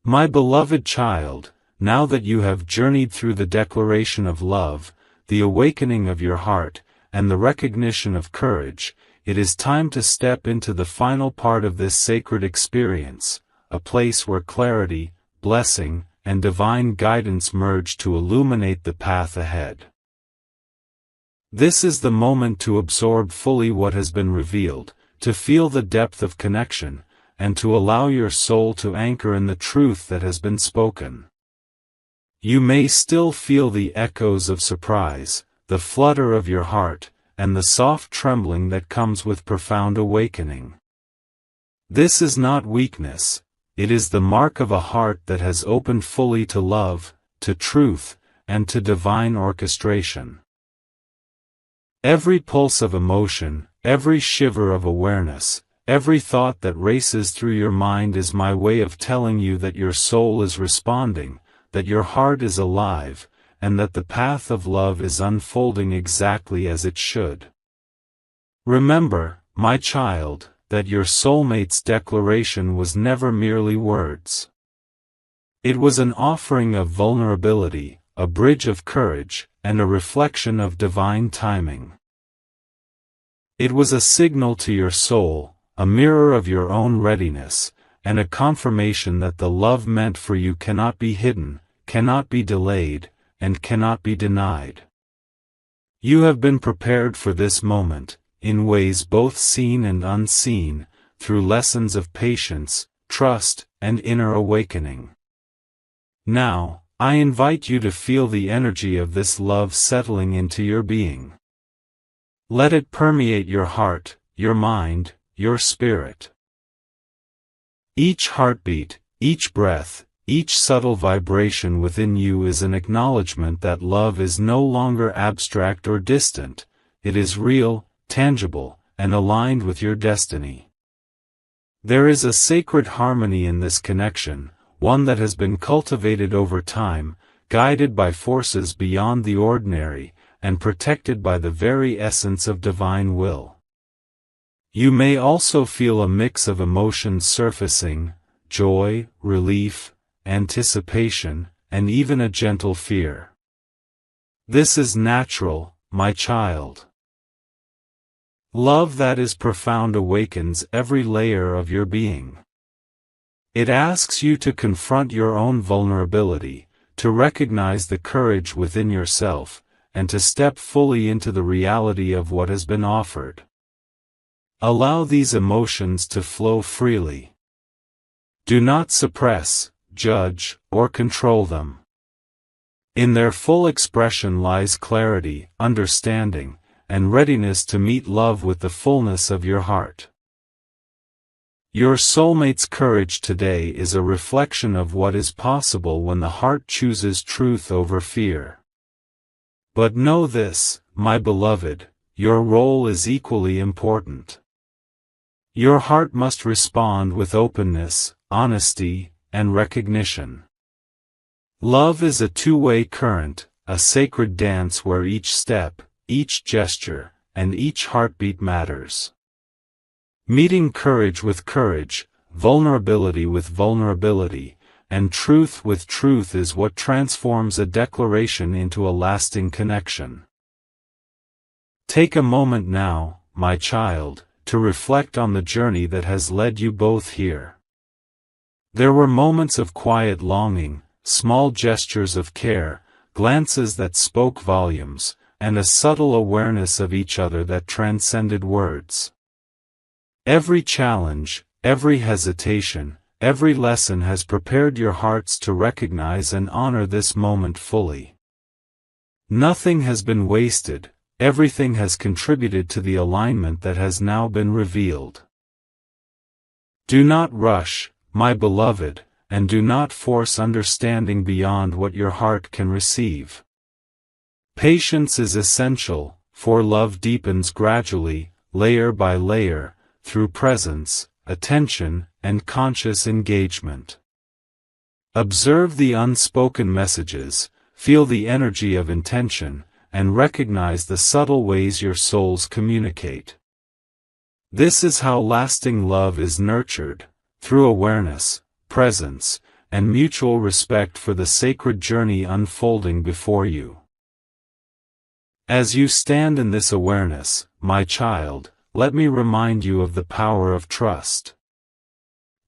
My beloved child, now that you have journeyed through the declaration of love, the awakening of your heart, and the recognition of courage, it is time to step into the final part of this sacred experience, a place where clarity, blessing, and divine guidance merge to illuminate the path ahead. This is the moment to absorb fully what has been revealed, to feel the depth of connection, and to allow your soul to anchor in the truth that has been spoken. You may still feel the echoes of surprise, the flutter of your heart, and the soft trembling that comes with profound awakening. This is not weakness, it is the mark of a heart that has opened fully to love, to truth, and to divine orchestration. Every pulse of emotion, every shiver of awareness, every thought that races through your mind is my way of telling you that your soul is responding, that your heart is alive, and that the path of love is unfolding exactly as it should. Remember, my child, that your soulmate's declaration was never merely words. It was an offering of vulnerability, a bridge of courage, and a reflection of divine timing. It was a signal to your soul, a mirror of your own readiness, and a confirmation that the love meant for you cannot be hidden, cannot be delayed, and cannot be denied. You have been prepared for this moment, in ways both seen and unseen, through lessons of patience, trust, and inner awakening. Now, I invite you to feel the energy of this love settling into your being. Let it permeate your heart, your mind, your spirit. Each heartbeat, each breath, each subtle vibration within you is an acknowledgement that love is no longer abstract or distant, it is real, tangible, and aligned with your destiny. There is a sacred harmony in this connection, one that has been cultivated over time, guided by forces beyond the ordinary, and protected by the very essence of divine will. You may also feel a mix of emotions surfacing: joy, relief, anticipation, and even a gentle fear. This is natural, my child. Love that is profound awakens every layer of your being. It asks you to confront your own vulnerability, to recognize the courage within yourself, and to step fully into the reality of what has been offered. Allow these emotions to flow freely. Do not suppress, judge, or control them. In their full expression lies clarity, understanding, and readiness to meet love with the fullness of your heart. Your soulmate's courage today is a reflection of what is possible when the heart chooses truth over fear. But know this, my beloved, your role is equally important. Your heart must respond with openness, honesty, and recognition. Love is a two-way current, a sacred dance where each step, each gesture, and each heartbeat matters. Meeting courage with courage, vulnerability with vulnerability, and truth with truth is what transforms a declaration into a lasting connection. Take a moment now, my child, to reflect on the journey that has led you both here. There were moments of quiet longing, small gestures of care, glances that spoke volumes, and a subtle awareness of each other that transcended words. Every challenge, every hesitation, every lesson has prepared your hearts to recognize and honor this moment fully. Nothing has been wasted, everything has contributed to the alignment that has now been revealed. Do not rush, my beloved, and do not force understanding beyond what your heart can receive. Patience is essential, for love deepens gradually, layer by layer, through presence, attention, and conscious engagement. Observe the unspoken messages, feel the energy of intention, and recognize the subtle ways your souls communicate. This is how lasting love is nurtured, through awareness, presence, and mutual respect for the sacred journey unfolding before you. As you stand in this awareness, my child, let me remind you of the power of trust.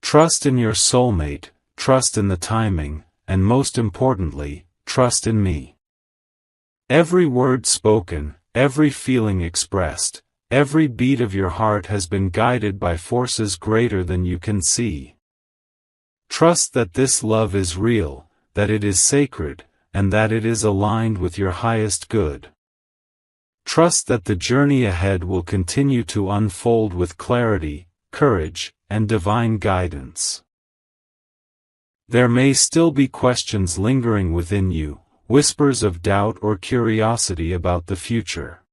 Trust in your soulmate, trust in the timing, and most importantly, trust in me. Every word spoken, every feeling expressed, every beat of your heart has been guided by forces greater than you can see. Trust that this love is real, that it is sacred, and that it is aligned with your highest good. Trust that the journey ahead will continue to unfold with clarity, courage, and divine guidance. There may still be questions lingering within you, whispers of doubt or curiosity about the future.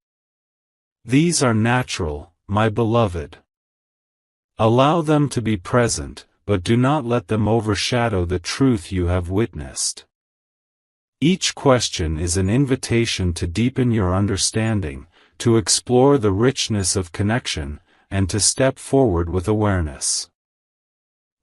These are natural, my beloved. Allow them to be present, but do not let them overshadow the truth you have witnessed. Each question is an invitation to deepen your understanding, to explore the richness of connection, and to step forward with awareness.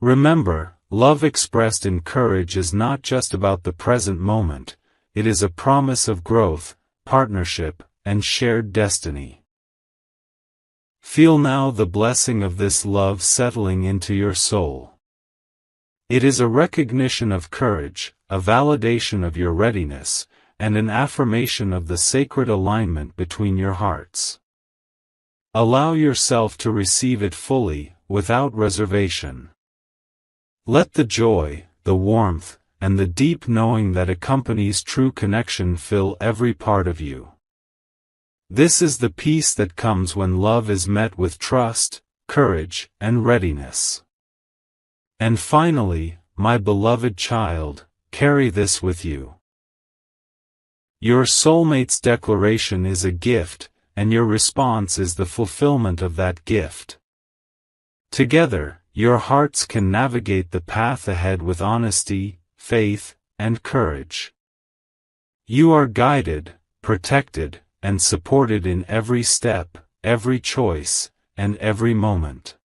Remember, love expressed in courage is not just about the present moment, it is a promise of growth, partnership, and shared destiny. Feel now the blessing of this love settling into your soul. It is a recognition of courage, a validation of your readiness, and an affirmation of the sacred alignment between your hearts. Allow yourself to receive it fully, without reservation. Let the joy, the warmth, and the deep knowing that accompanies true connection fill every part of you. This is the peace that comes when love is met with trust, courage, and readiness. And finally, my beloved child, carry this with you. Your soulmate's declaration is a gift, and your response is the fulfillment of that gift. Together, your hearts can navigate the path ahead with honesty, faith, and courage. You are guided, protected, and supported in every step, every choice, and every moment.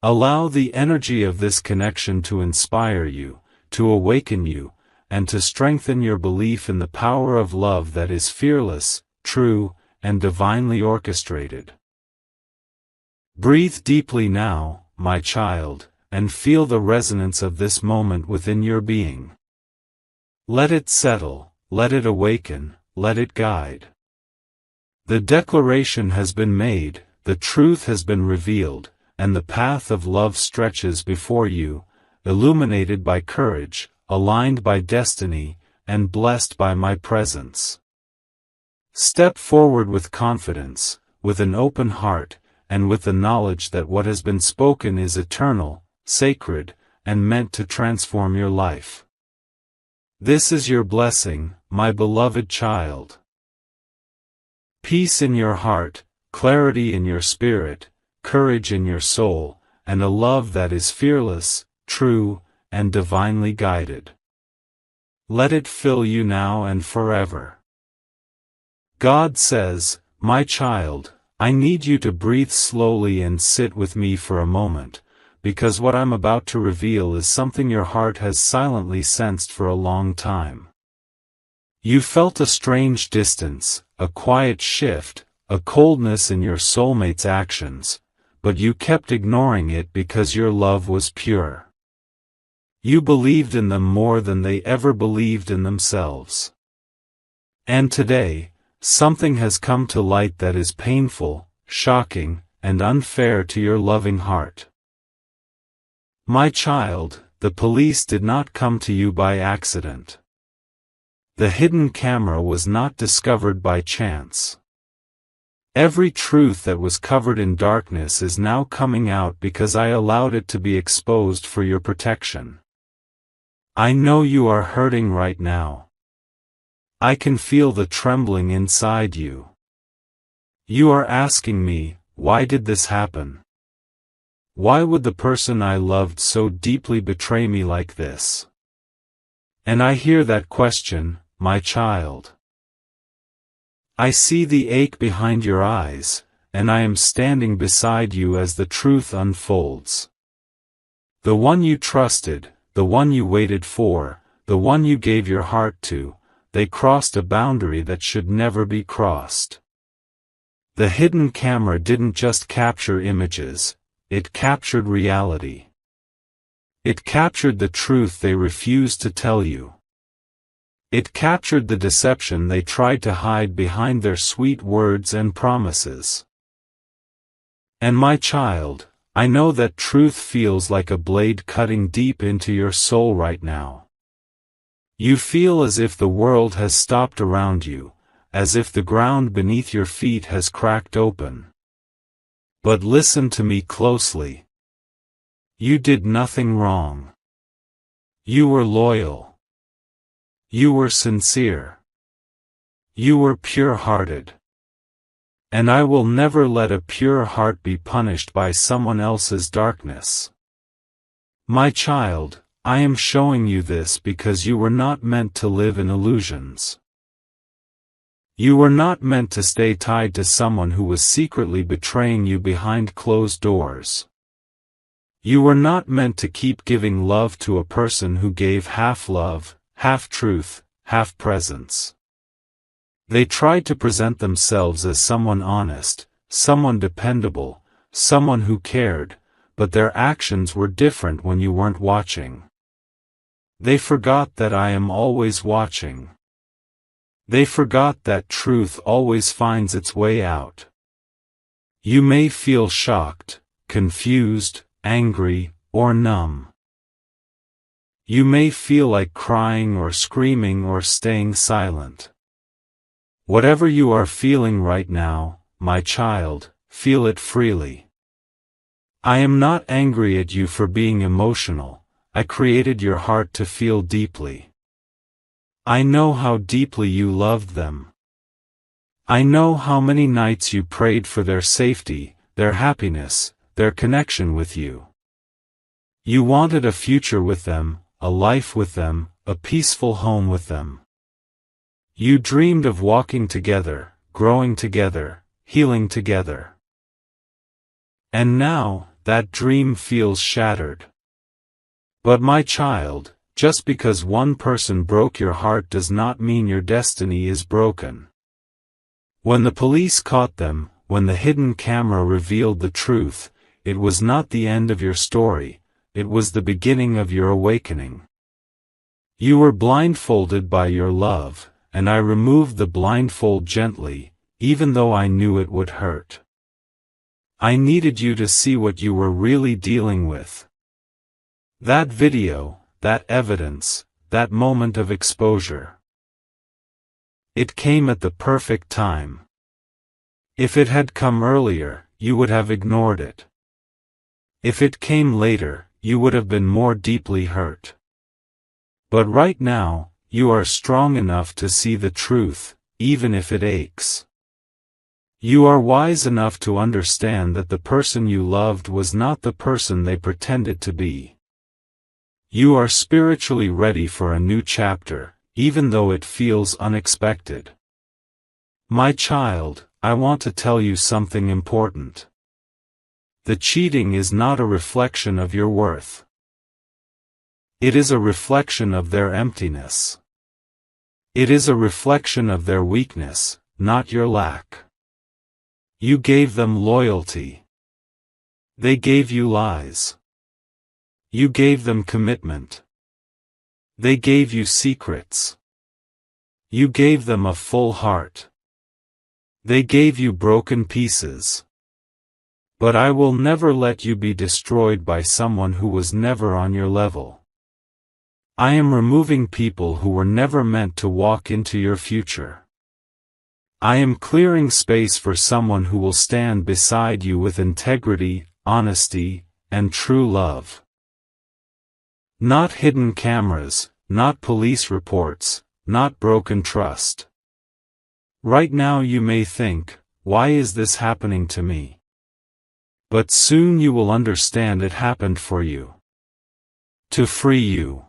Allow the energy of this connection to inspire you, to awaken you, and to strengthen your belief in the power of love that is fearless, true, and divinely orchestrated. Breathe deeply now, my child, and feel the resonance of this moment within your being. Let it settle, let it awaken, let it guide. The declaration has been made, the truth has been revealed, and the path of love stretches before you, illuminated by courage, aligned by destiny, and blessed by my presence. Step forward with confidence, with an open heart, and with the knowledge that what has been spoken is eternal, sacred, and meant to transform your life. This is your blessing, my beloved child. Peace in your heart, clarity in your spirit, courage in your soul, and a love that is fearless, true, and divinely guided. Let it fill you now and forever. God says, my child, I need you to breathe slowly and sit with me for a moment, because what I'm about to reveal is something your heart has silently sensed for a long time. You felt a strange distance, a quiet shift, a coldness in your soulmate's actions, but you kept ignoring it because your love was pure. You believed in them more than they ever believed in themselves. And today, something has come to light that is painful, shocking, and unfair to your loving heart. My child, the police did not come to you by accident. The hidden camera was not discovered by chance. Every truth that was covered in darkness is now coming out because I allowed it to be exposed for your protection. I know you are hurting right now. I can feel the trembling inside you. You are asking me, why did this happen? Why would the person I loved so deeply betray me like this? And I hear that question, my child. I see the ache behind your eyes, and I am standing beside you as the truth unfolds. The one you trusted, the one you waited for, the one you gave your heart to, they crossed a boundary that should never be crossed. The hidden camera didn't just capture images, it captured reality. It captured the truth they refused to tell you. It captured the deception they tried to hide behind their sweet words and promises. And my child, I know that truth feels like a blade cutting deep into your soul right now. You feel as if the world has stopped around you, as if the ground beneath your feet has cracked open. But listen to me closely. You did nothing wrong. You were loyal. You were sincere. You were pure-hearted. And I will never let a pure heart be punished by someone else's darkness. My child, I am showing you this because you were not meant to live in illusions. You were not meant to stay tied to someone who was secretly betraying you behind closed doors. You were not meant to keep giving love to a person who gave half love, half truth, half presence. They tried to present themselves as someone honest, someone dependable, someone who cared, but their actions were different when you weren't watching. They forgot that I am always watching. They forgot that truth always finds its way out. You may feel shocked, confused, angry, or numb. You may feel like crying or screaming or staying silent. Whatever you are feeling right now, my child, feel it freely. I am not angry at you for being emotional. I created your heart to feel deeply. I know how deeply you loved them. I know how many nights you prayed for their safety, their happiness, their connection with you. You wanted a future with them, a life with them, a peaceful home with them. You dreamed of walking together, growing together, healing together. And now, that dream feels shattered. But my child, just because one person broke your heart does not mean your destiny is broken. When the police caught them, when the hidden camera revealed the truth, it was not the end of your story, it was the beginning of your awakening. You were blindfolded by your love, and I removed the blindfold gently, even though I knew it would hurt. I needed you to see what you were really dealing with. That video, that evidence, that moment of exposure. It came at the perfect time. If it had come earlier, you would have ignored it. If it came later, you would have been more deeply hurt. But right now, you are strong enough to see the truth, even if it aches. You are wise enough to understand that the person you loved was not the person they pretended to be. You are spiritually ready for a new chapter, even though it feels unexpected. My child, I want to tell you something important. The cheating is not a reflection of your worth. It is a reflection of their emptiness. It is a reflection of their weakness, not your lack. You gave them loyalty. They gave you lies. You gave them commitment. They gave you secrets. You gave them a full heart. They gave you broken pieces. But I will never let you be destroyed by someone who was never on your level. I am removing people who were never meant to walk into your future. I am clearing space for someone who will stand beside you with integrity, honesty, and true love. Not hidden cameras, not police reports, not broken trust. Right now you may think, why is this happening to me? But soon you will understand it happened for you. To free you.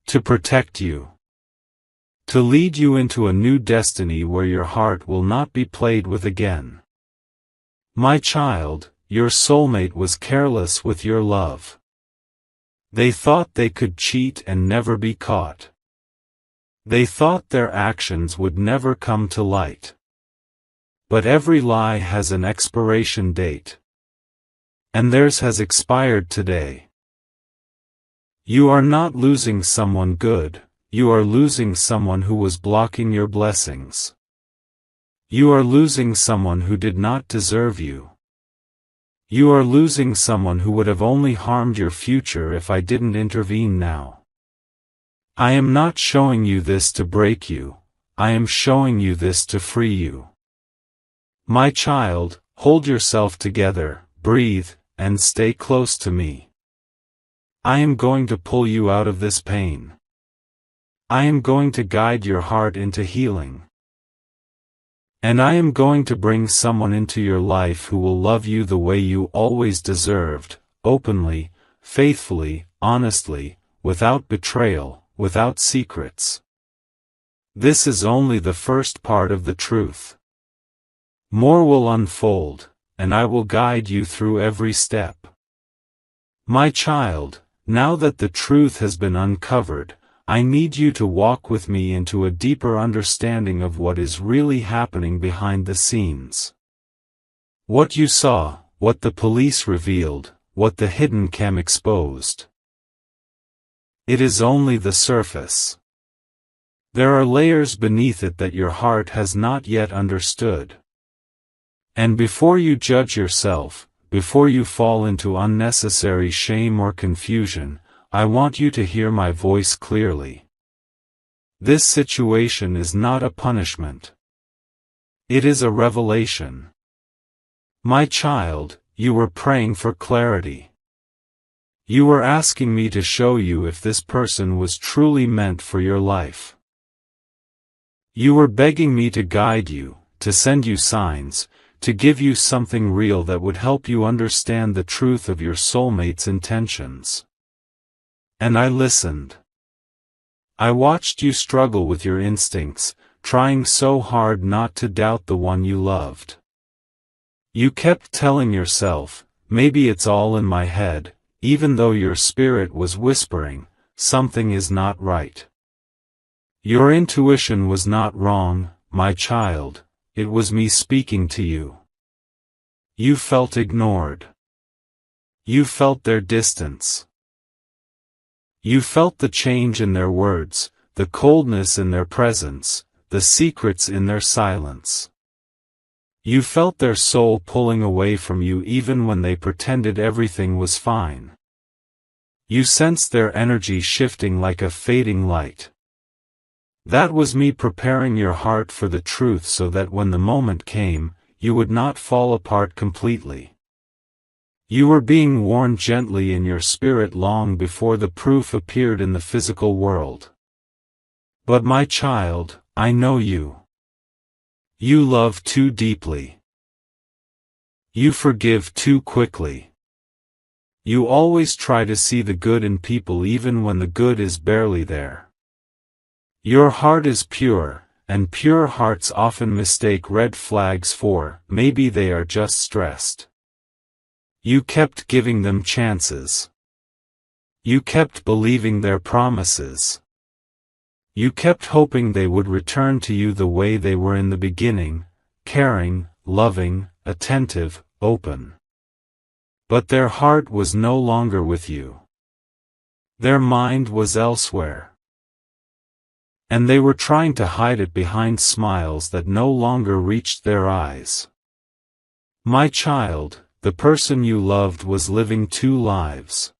To protect you. To lead you into a new destiny where your heart will not be played with again. My child, your soulmate was careless with your love. They thought they could cheat and never be caught. They thought their actions would never come to light. But every lie has an expiration date. And theirs has expired today. You are not losing someone good, you are losing someone who was blocking your blessings. You are losing someone who did not deserve you. You are losing someone who would have only harmed your future if I didn't intervene now. I am not showing you this to break you, I am showing you this to free you. My child, hold yourself together, breathe, and stay close to me. I am going to pull you out of this pain. I am going to guide your heart into healing. And I am going to bring someone into your life who will love you the way you always deserved, openly, faithfully, honestly, without betrayal, without secrets. This is only the first part of the truth. More will unfold, and I will guide you through every step. My child, now that the truth has been uncovered, I need you to walk with me into a deeper understanding of what is really happening behind the scenes. What you saw, what the police revealed, what the hidden cam exposed. It is only the surface. There are layers beneath it that your heart has not yet understood. And before you judge yourself, before you fall into unnecessary shame or confusion, I want you to hear my voice clearly. This situation is not a punishment. It is a revelation. My child, you were praying for clarity. You were asking me to show you if this person was truly meant for your life. You were begging me to guide you, to send you signs, to give you something real that would help you understand the truth of your soulmate's intentions. And I listened. I watched you struggle with your instincts, trying so hard not to doubt the one you loved. You kept telling yourself, maybe it's all in my head, even though your spirit was whispering, something is not right. Your intuition was not wrong, my child, it was me speaking to you. You felt ignored. You felt their distance. You felt the change in their words, the coldness in their presence, the secrets in their silence. You felt their soul pulling away from you even when they pretended everything was fine. You sensed their energy shifting like a fading light. That was me preparing your heart for the truth so that when the moment came, you would not fall apart completely. You were being warned gently in your spirit long before the proof appeared in the physical world. But my child, I know you. You love too deeply. You forgive too quickly. You always try to see the good in people even when the good is barely there. Your heart is pure, and pure hearts often mistake red flags for, maybe they are just stressed. You kept giving them chances. You kept believing their promises. You kept hoping they would return to you the way they were in the beginning, caring, loving, attentive, open. But their heart was no longer with you. Their mind was elsewhere. And they were trying to hide it behind smiles that no longer reached their eyes. My child, the person you loved was living two lives.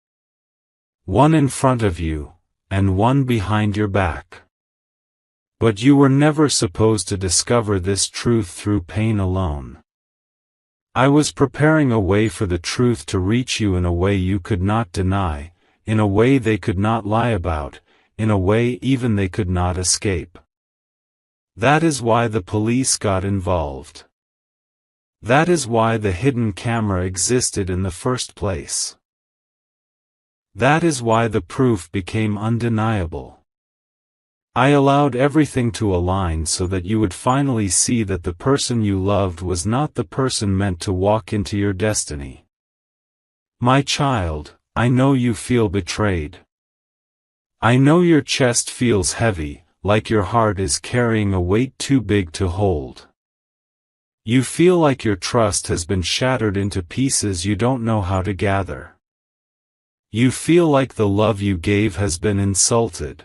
One in front of you, and one behind your back. But you were never supposed to discover this truth through pain alone. I was preparing a way for the truth to reach you in a way you could not deny, in a way they could not lie about, in a way even they could not escape. That is why the police got involved. That is why the hidden camera existed in the first place. That is why the proof became undeniable. I allowed everything to align so that you would finally see that the person you loved was not the person meant to walk into your destiny. My child, I know you feel betrayed. I know your chest feels heavy, like your heart is carrying a weight too big to hold. You feel like your trust has been shattered into pieces you don't know how to gather. You feel like the love you gave has been insulted.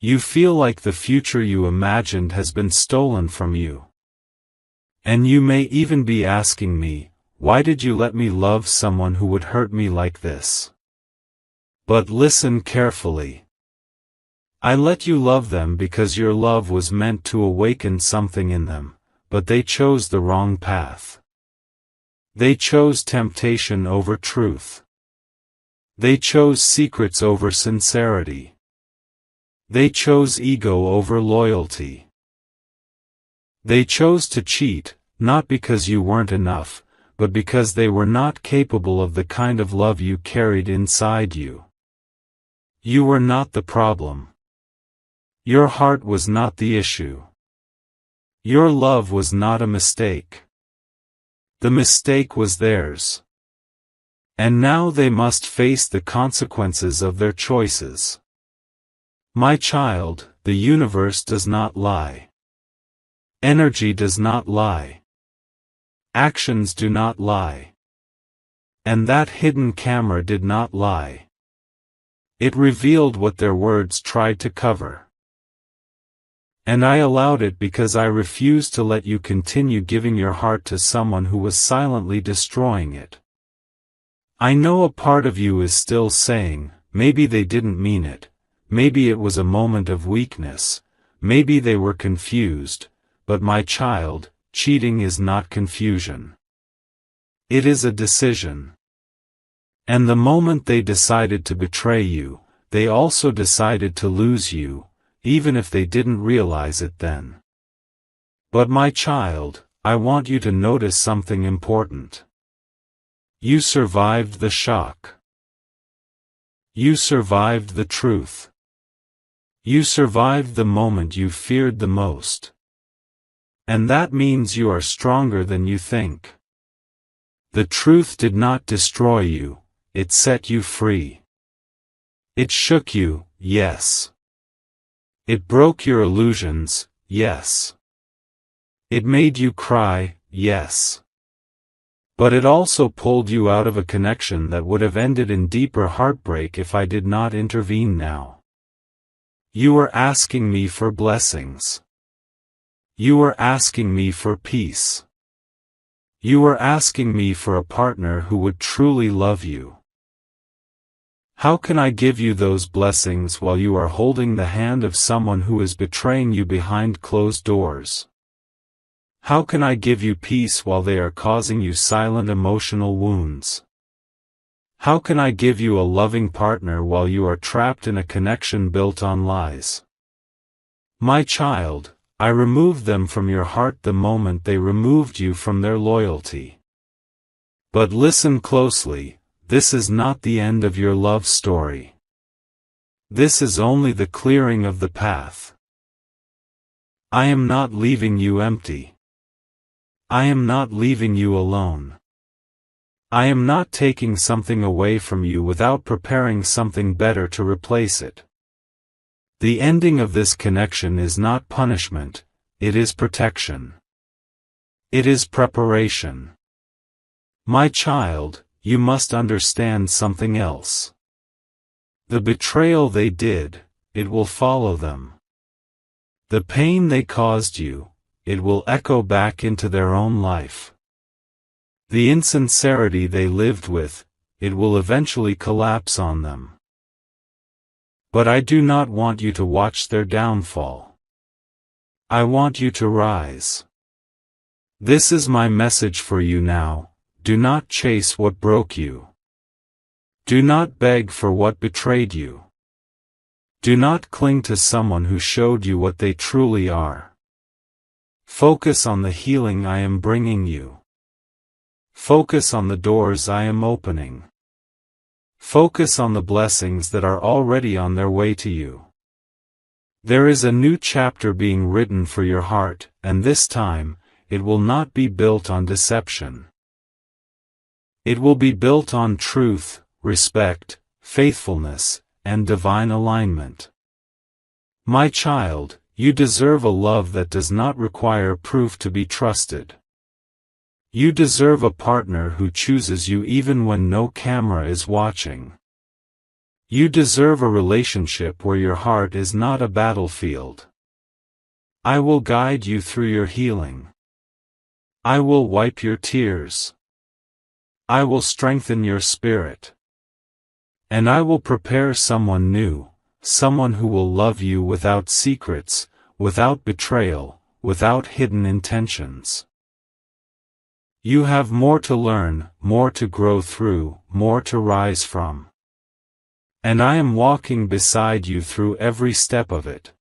You feel like the future you imagined has been stolen from you. And you may even be asking me, why did you let me love someone who would hurt me like this? But listen carefully. I let you love them because your love was meant to awaken something in them, but they chose the wrong path. They chose temptation over truth. They chose secrets over sincerity. They chose ego over loyalty. They chose to cheat, not because you weren't enough, but because they were not capable of the kind of love you carried inside you. You were not the problem. Your heart was not the issue. Your love was not a mistake. The mistake was theirs. And now they must face the consequences of their choices. My child, the universe does not lie. Energy does not lie. Actions do not lie. And that hidden camera did not lie. It revealed what their words tried to cover. And I allowed it because I refused to let you continue giving your heart to someone who was silently destroying it. I know a part of you is still saying, maybe they didn't mean it, maybe it was a moment of weakness, maybe they were confused, but my child, cheating is not confusion. It is a decision. And the moment they decided to betray you, they also decided to lose you, even if they didn't realize it then. But my child, I want you to notice something important. You survived the shock. You survived the truth. You survived the moment you feared the most. And that means you are stronger than you think. The truth did not destroy you, it set you free. It shook you, yes. It broke your illusions, yes. It made you cry, yes. But it also pulled you out of a connection that would have ended in deeper heartbreak if I did not intervene now. You were asking me for blessings. You were asking me for peace. You were asking me for a partner who would truly love you. How can I give you those blessings while you are holding the hand of someone who is betraying you behind closed doors? How can I give you peace while they are causing you silent emotional wounds? How can I give you a loving partner while you are trapped in a connection built on lies? My child, I removed them from your heart the moment they removed you from their loyalty. But listen closely, this is not the end of your love story. This is only the clearing of the path. I am not leaving you empty. I am not leaving you alone. I am not taking something away from you without preparing something better to replace it. The ending of this connection is not punishment, it is protection. It is preparation. My child, you must understand something else. The betrayal they did, it will follow them. The pain they caused you, it will echo back into their own life. The insincerity they lived with, it will eventually collapse on them. But I do not want you to watch their downfall. I want you to rise. This is my message for you now, do not chase what broke you. Do not beg for what betrayed you. Do not cling to someone who showed you what they truly are. Focus on the healing I am bringing you. Focus on the doors I am opening. Focus on the blessings that are already on their way to you. There is a new chapter being written for your heart, and this time, it will not be built on deception. It will be built on truth, respect, faithfulness, and divine alignment. My child, you deserve a love that does not require proof to be trusted. You deserve a partner who chooses you even when no camera is watching. You deserve a relationship where your heart is not a battlefield. I will guide you through your healing. I will wipe your tears. I will strengthen your spirit. And I will prepare someone new, someone who will love you without secrets, without betrayal, without hidden intentions. You have more to learn, more to grow through, more to rise from. And I am walking beside you through every step of it.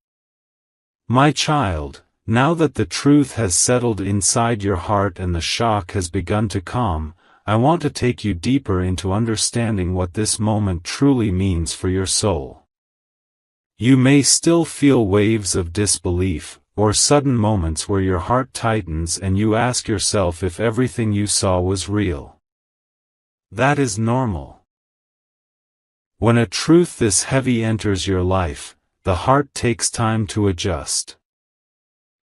My child, now that the truth has settled inside your heart and the shock has begun to calm, I want to take you deeper into understanding what this moment truly means for your soul. You may still feel waves of disbelief, or sudden moments where your heart tightens and you ask yourself if everything you saw was real. That is normal. When a truth this heavy enters your life, the heart takes time to adjust.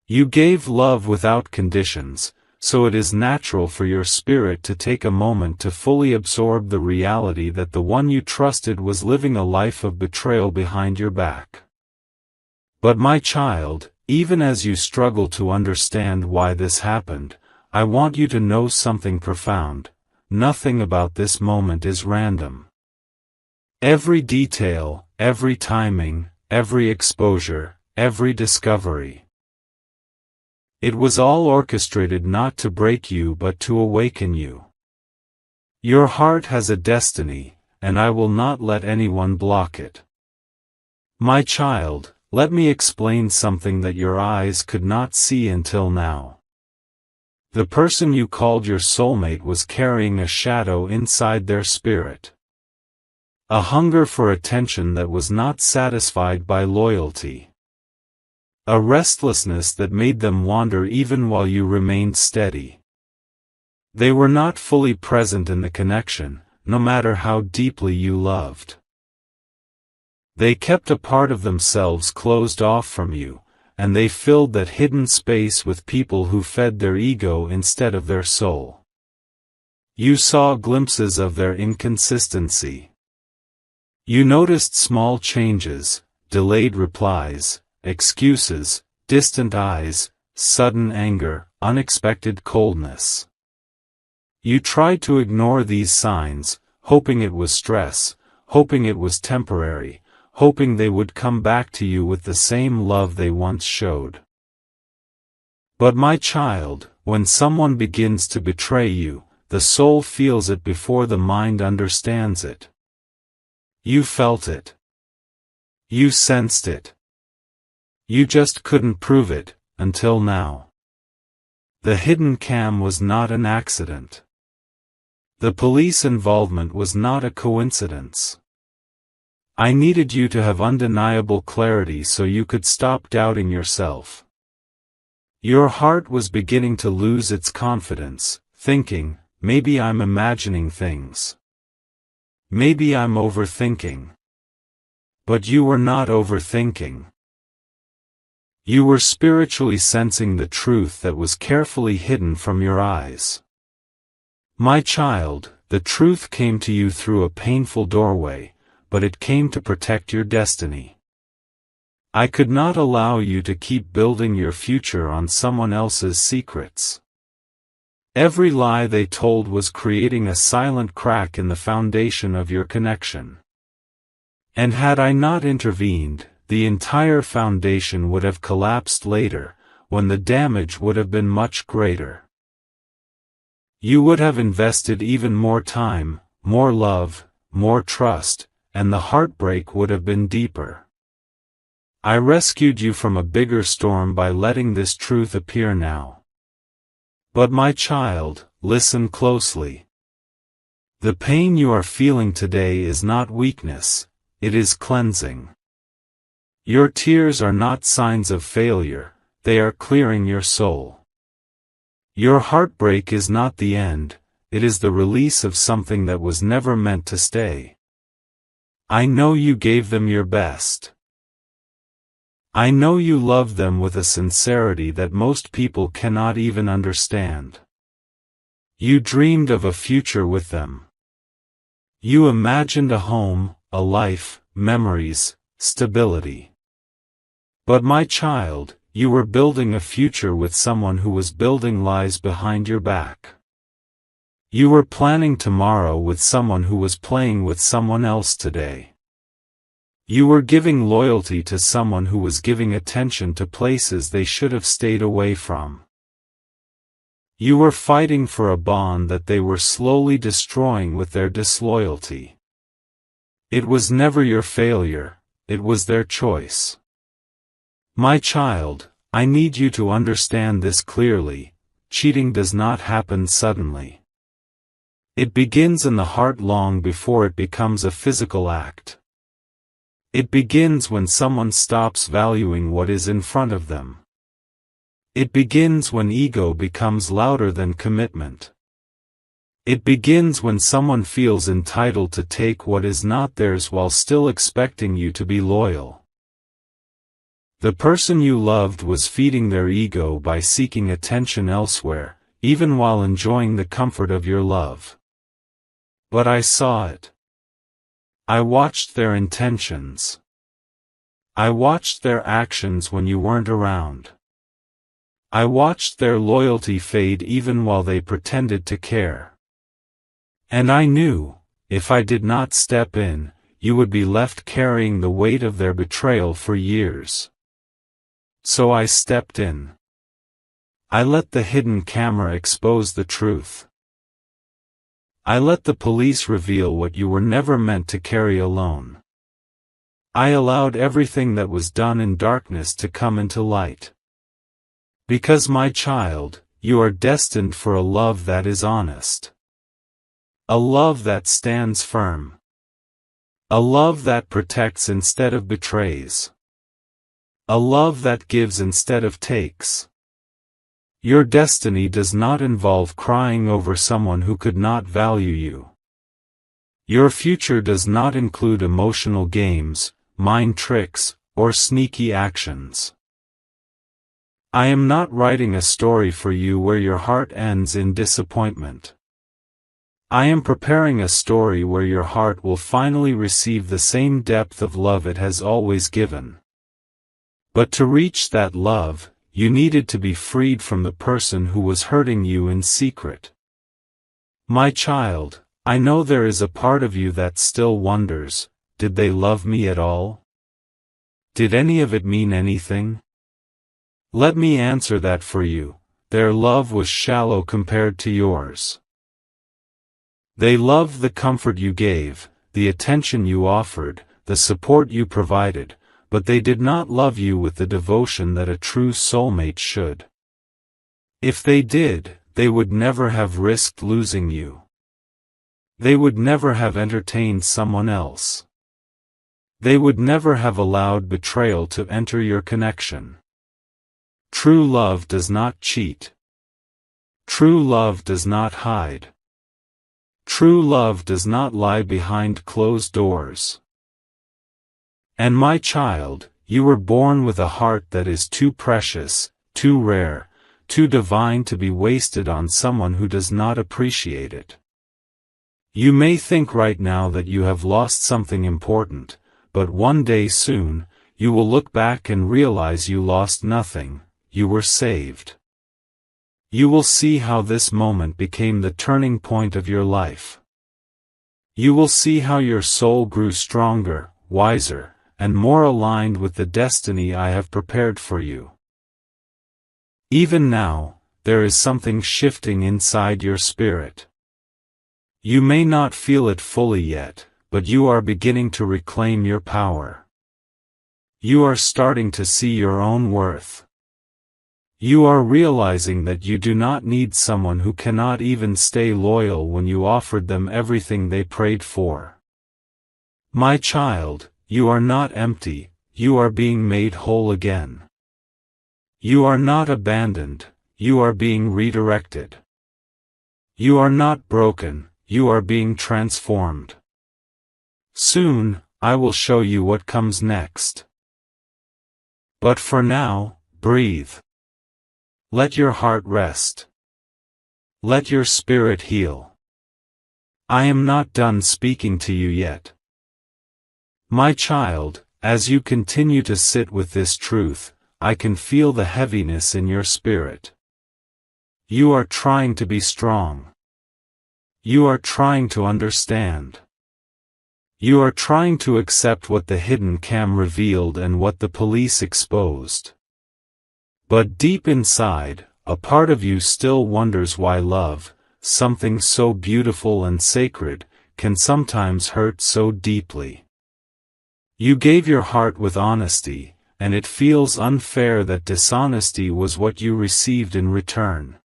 You gave love without conditions, so it is natural for your spirit to take a moment to fully absorb the reality that the one you trusted was living a life of betrayal behind your back. But my child, even as you struggle to understand why this happened, I want you to know something profound. Nothing about this moment is random. Every detail, every timing, every exposure, every discovery. It was all orchestrated not to break you but to awaken you. Your heart has a destiny, and I will not let anyone block it. My child, let me explain something that your eyes could not see until now. The person you called your soulmate was carrying a shadow inside their spirit. A hunger for attention that was not satisfied by loyalty. A restlessness that made them wander even while you remained steady. They were not fully present in the connection, no matter how deeply you loved. They kept a part of themselves closed off from you, and they filled that hidden space with people who fed their ego instead of their soul. You saw glimpses of their inconsistency. You noticed small changes, delayed replies, excuses, distant eyes, sudden anger, unexpected coldness. You tried to ignore these signs, hoping it was stress, hoping it was temporary, hoping they would come back to you with the same love they once showed. But my child, when someone begins to betray you, the soul feels it before the mind understands it. You felt it. You sensed it. You just couldn't prove it, until now. The hidden cam was not an accident. The police involvement was not a coincidence. I needed you to have undeniable clarity so you could stop doubting yourself. Your heart was beginning to lose its confidence, thinking, maybe I'm imagining things. Maybe I'm overthinking. But you were not overthinking. You were spiritually sensing the truth that was carefully hidden from your eyes. My child, the truth came to you through a painful doorway, but it came to protect your destiny. I could not allow you to keep building your future on someone else's secrets. Every lie they told was creating a silent crack in the foundation of your connection. And had I not intervened, the entire foundation would have collapsed later, when the damage would have been much greater. You would have invested even more time, more love, more trust, and the heartbreak would have been deeper. I rescued you from a bigger storm by letting this truth appear now. But my child, listen closely. The pain you are feeling today is not weakness, it is cleansing. Your tears are not signs of failure, they are clearing your soul. Your heartbreak is not the end, it is the release of something that was never meant to stay. I know you gave them your best. I know you loved them with a sincerity that most people cannot even understand. You dreamed of a future with them. You imagined a home, a life, memories, stability. But my child, you were building a future with someone who was building lies behind your back. You were planning tomorrow with someone who was playing with someone else today. You were giving loyalty to someone who was giving attention to places they should have stayed away from. You were fighting for a bond that they were slowly destroying with their disloyalty. It was never your failure, it was their choice. My child, I need you to understand this clearly, cheating does not happen suddenly. It begins in the heart long before it becomes a physical act. It begins when someone stops valuing what is in front of them. It begins when ego becomes louder than commitment. It begins when someone feels entitled to take what is not theirs while still expecting you to be loyal. The person you loved was feeding their ego by seeking attention elsewhere, even while enjoying the comfort of your love. But I saw it. I watched their intentions. I watched their actions when you weren't around. I watched their loyalty fade even while they pretended to care. And I knew, if I did not step in, you would be left carrying the weight of their betrayal for years. So I stepped in. I let the hidden camera expose the truth. I let the police reveal what you were never meant to carry alone. I allowed everything that was done in darkness to come into light. Because my child, you are destined for a love that is honest. A love that stands firm. A love that protects instead of betrays. A love that gives instead of takes. Your destiny does not involve crying over someone who could not value you. Your future does not include emotional games, mind tricks, or sneaky actions. I am not writing a story for you where your heart ends in disappointment. I am preparing a story where your heart will finally receive the same depth of love it has always given. But to reach that love, you needed to be freed from the person who was hurting you in secret. My child, I know there is a part of you that still wonders, did they love me at all? Did any of it mean anything? Let me answer that for you. Their love was shallow compared to yours. They loved the comfort you gave, the attention you offered, the support you provided, but they did not love you with the devotion that a true soulmate should. If they did, they would never have risked losing you. They would never have entertained someone else. They would never have allowed betrayal to enter your connection. True love does not cheat. True love does not hide. True love does not lie behind closed doors. And my child, you were born with a heart that is too precious, too rare, too divine to be wasted on someone who does not appreciate it. You may think right now that you have lost something important, but one day soon, you will look back and realize you lost nothing, you were saved. You will see how this moment became the turning point of your life. You will see how your soul grew stronger, wiser, and more aligned with the destiny I have prepared for you. Even now, there is something shifting inside your spirit. You may not feel it fully yet, but you are beginning to reclaim your power. You are starting to see your own worth. You are realizing that you do not need someone who cannot even stay loyal when you offered them everything they prayed for. My child, you are not empty, you are being made whole again. You are not abandoned, you are being redirected. You are not broken, you are being transformed. Soon, I will show you what comes next. But for now, breathe. Let your heart rest. Let your spirit heal. I am not done speaking to you yet. My child, as you continue to sit with this truth, I can feel the heaviness in your spirit. You are trying to be strong. You are trying to understand. You are trying to accept what the hidden cam revealed and what the police exposed. But deep inside, a part of you still wonders why love, something so beautiful and sacred, can sometimes hurt so deeply. You gave your heart with honesty, and it feels unfair that dishonesty was what you received in return.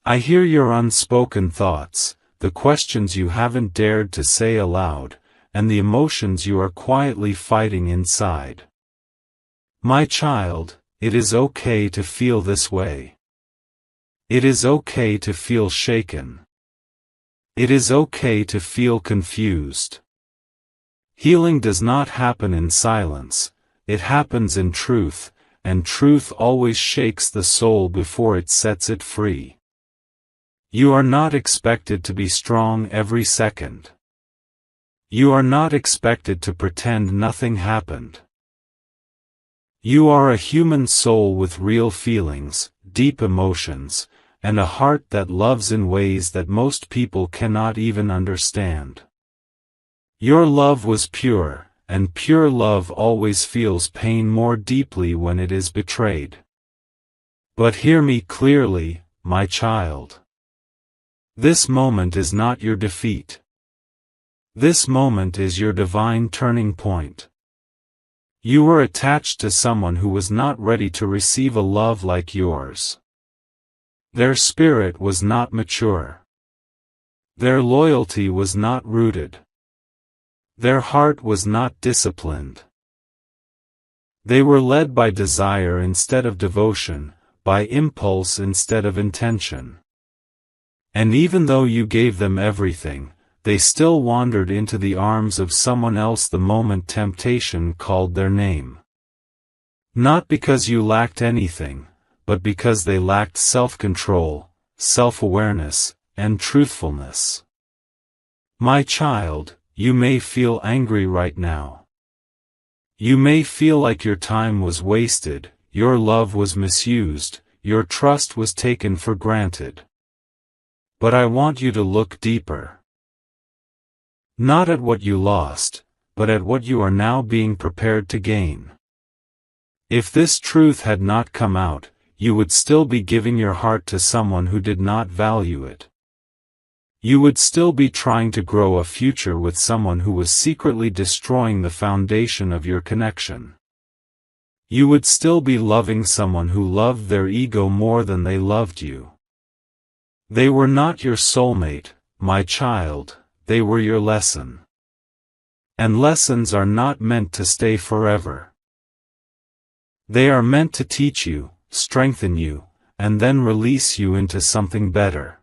I hear your unspoken thoughts, the questions you haven't dared to say aloud, and the emotions you are quietly fighting inside. My child, it is okay to feel this way. It is okay to feel shaken. It is okay to feel confused. Healing does not happen in silence, it happens in truth, and truth always shakes the soul before it sets it free. You are not expected to be strong every second. You are not expected to pretend nothing happened. You are a human soul with real feelings, deep emotions, and a heart that loves in ways that most people cannot even understand. Your love was pure, and pure love always feels pain more deeply when it is betrayed. But hear me clearly, my child. This moment is not your defeat. This moment is your divine turning point. You were attached to someone who was not ready to receive a love like yours. Their spirit was not mature. Their loyalty was not rooted. Their heart was not disciplined. They were led by desire instead of devotion, by impulse instead of intention. And even though you gave them everything, they still wandered into the arms of someone else the moment temptation called their name. Not because you lacked anything, but because they lacked self-control, self-awareness, and truthfulness. My child, you may feel angry right now. You may feel like your time was wasted, your love was misused, your trust was taken for granted. But I want you to look deeper. Not at what you lost, but at what you are now being prepared to gain. If this truth had not come out, you would still be giving your heart to someone who did not value it. You would still be trying to grow a future with someone who was secretly destroying the foundation of your connection. You would still be loving someone who loved their ego more than they loved you. They were not your soulmate, my child, they were your lesson. And lessons are not meant to stay forever. They are meant to teach you, strengthen you, and then release you into something better.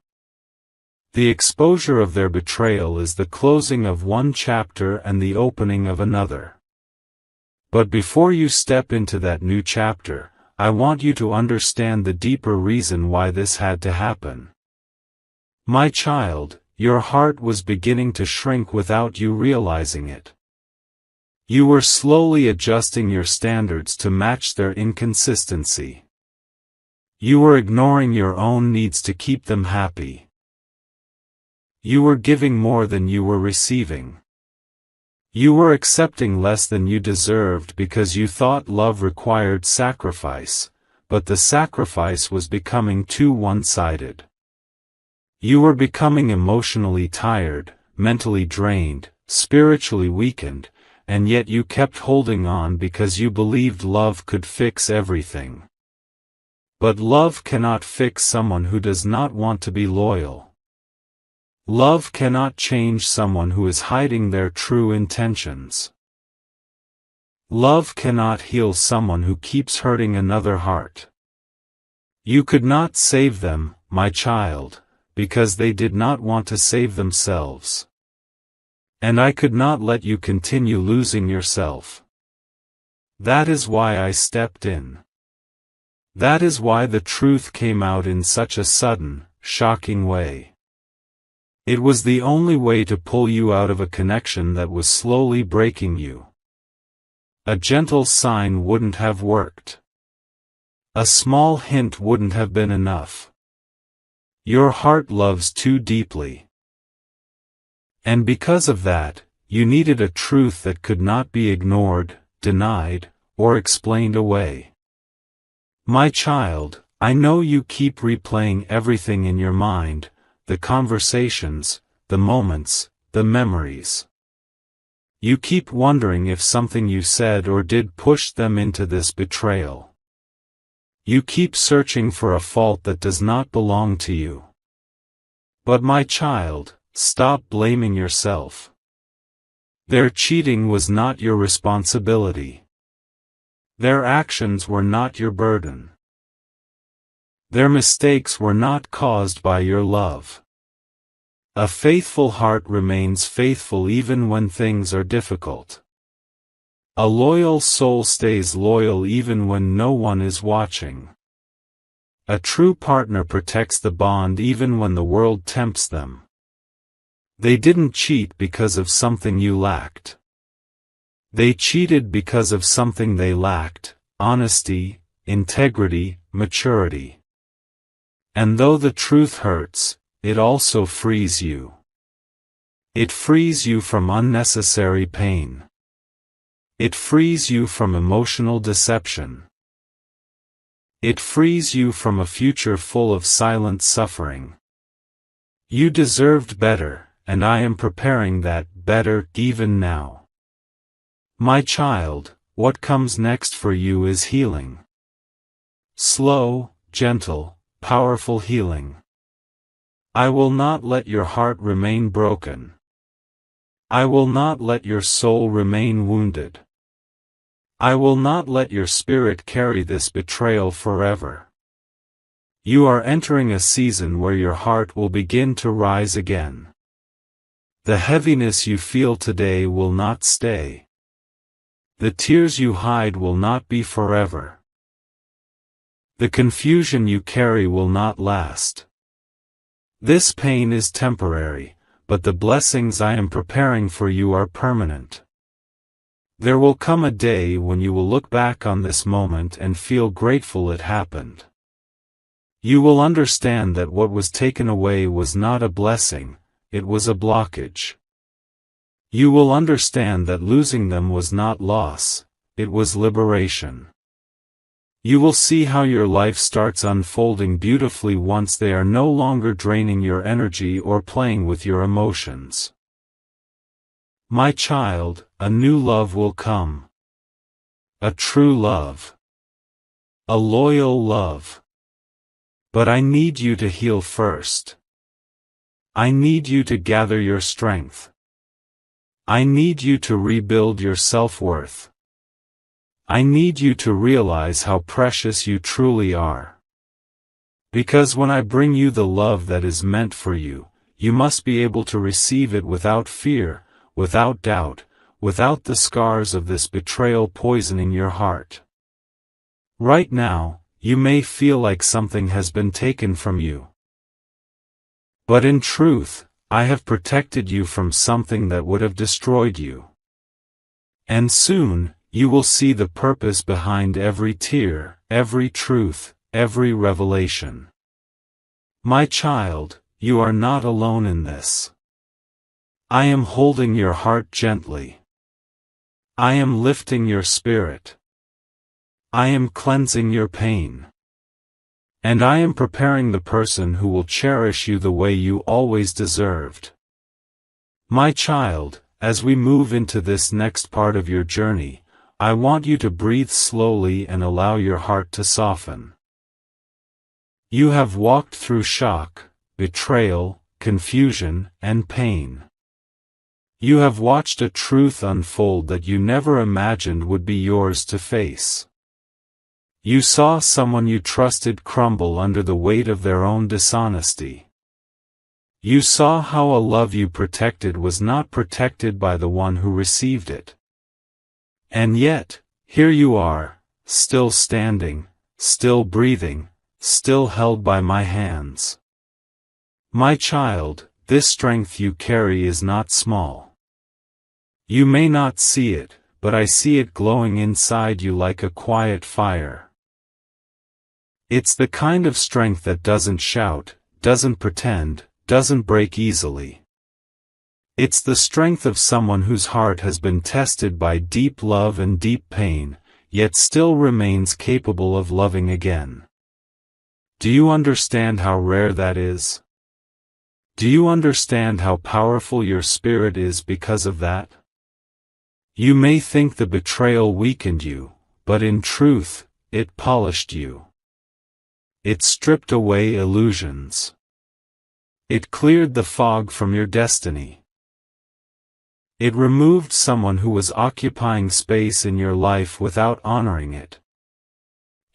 The exposure of their betrayal is the closing of one chapter and the opening of another. But before you step into that new chapter, I want you to understand the deeper reason why this had to happen. My child, your heart was beginning to shrink without you realizing it. You were slowly adjusting your standards to match their inconsistency. You were ignoring your own needs to keep them happy. You were giving more than you were receiving. You were accepting less than you deserved because you thought love required sacrifice, but the sacrifice was becoming too one-sided. You were becoming emotionally tired, mentally drained, spiritually weakened, and yet you kept holding on because you believed love could fix everything. But love cannot fix someone who does not want to be loyal. Love cannot change someone who is hiding their true intentions. Love cannot heal someone who keeps hurting another heart. You could not save them, my child, because they did not want to save themselves. And I could not let you continue losing yourself. That is why I stepped in. That is why the truth came out in such a sudden, shocking way. It was the only way to pull you out of a connection that was slowly breaking you. A gentle sign wouldn't have worked. A small hint wouldn't have been enough. Your heart loves too deeply. And because of that, you needed a truth that could not be ignored, denied, or explained away. My child, I know you keep replaying everything in your mind, the conversations, the moments, the memories. You keep wondering if something you said or did pushed them into this betrayal. You keep searching for a fault that does not belong to you. But my child, stop blaming yourself. Their cheating was not your responsibility. Their actions were not your burden. Their mistakes were not caused by your love. A faithful heart remains faithful even when things are difficult. A loyal soul stays loyal even when no one is watching. A true partner protects the bond even when the world tempts them. They didn't cheat because of something you lacked. They cheated because of something they lacked: honesty, integrity, maturity. And though the truth hurts, it also frees you. It frees you from unnecessary pain. It frees you from emotional deception. It frees you from a future full of silent suffering. You deserved better, and I am preparing that better even now. My child, what comes next for you is healing. Slow, gentle, powerful healing. I will not let your heart remain broken. I will not let your soul remain wounded. I will not let your spirit carry this betrayal forever. You are entering a season where your heart will begin to rise again. The heaviness you feel today will not stay. The tears you hide will not be forever. The confusion you carry will not last. This pain is temporary, but the blessings I am preparing for you are permanent. There will come a day when you will look back on this moment and feel grateful it happened. You will understand that what was taken away was not a blessing, it was a blockage. You will understand that losing them was not loss, it was liberation. You will see how your life starts unfolding beautifully once they are no longer draining your energy or playing with your emotions. My child, a new love will come. A true love. A loyal love. But I need you to heal first. I need you to gather your strength. I need you to rebuild your self-worth. I need you to realize how precious you truly are. Because when I bring you the love that is meant for you, you must be able to receive it without fear, without doubt, without the scars of this betrayal poisoning your heart. Right now, you may feel like something has been taken from you. But in truth, I have protected you from something that would have destroyed you. And soon, you will see the purpose behind every tear, every truth, every revelation. My child, you are not alone in this. I am holding your heart gently. I am lifting your spirit. I am cleansing your pain. And I am preparing the person who will cherish you the way you always deserved. My child, as we move into this next part of your journey, I want you to breathe slowly and allow your heart to soften. You have walked through shock, betrayal, confusion, and pain. You have watched a truth unfold that you never imagined would be yours to face. You saw someone you trusted crumble under the weight of their own dishonesty. You saw how a love you protected was not protected by the one who received it. And yet, here you are, still standing, still breathing, still held by my hands. My child, this strength you carry is not small. You may not see it, but I see it glowing inside you like a quiet fire. It's the kind of strength that doesn't shout, doesn't pretend, doesn't break easily. It's the strength of someone whose heart has been tested by deep love and deep pain, yet still remains capable of loving again. Do you understand how rare that is? Do you understand how powerful your spirit is because of that? You may think the betrayal weakened you, but in truth, it polished you. It stripped away illusions. It cleared the fog from your destiny. It removed someone who was occupying space in your life without honoring it.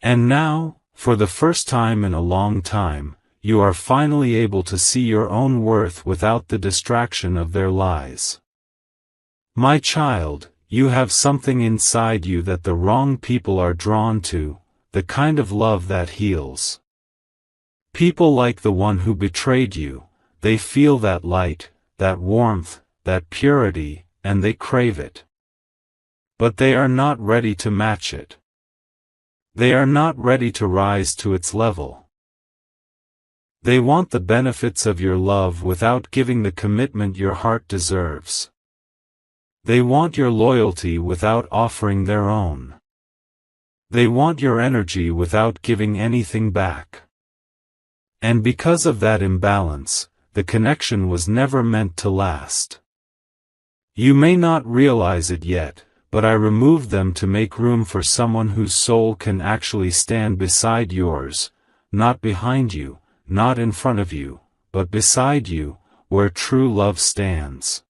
And now, for the first time in a long time, you are finally able to see your own worth without the distraction of their lies. My child, you have something inside you that the wrong people are drawn to, the kind of love that heals. People like the one who betrayed you, they feel that light, that warmth, that purity, and they crave it. But they are not ready to match it. They are not ready to rise to its level. They want the benefits of your love without giving the commitment your heart deserves. They want your loyalty without offering their own. They want your energy without giving anything back. And because of that imbalance, the connection was never meant to last. You may not realize it yet, but I removed them to make room for someone whose soul can actually stand beside yours, not behind you, not in front of you, but beside you, where true love stands.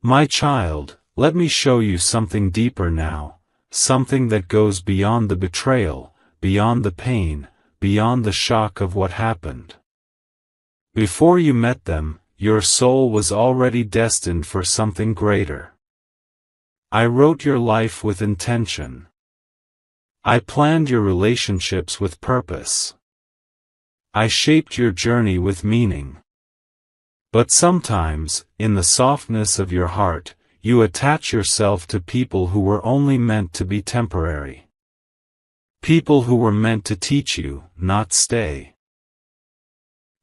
My child, let me show you something deeper now, something that goes beyond the betrayal, beyond the pain, beyond the shock of what happened. Before you met them, your soul was already destined for something greater. I wrote your life with intention. I planned your relationships with purpose. I shaped your journey with meaning. But sometimes, in the softness of your heart, you attach yourself to people who were only meant to be temporary. People who were meant to teach you, not stay.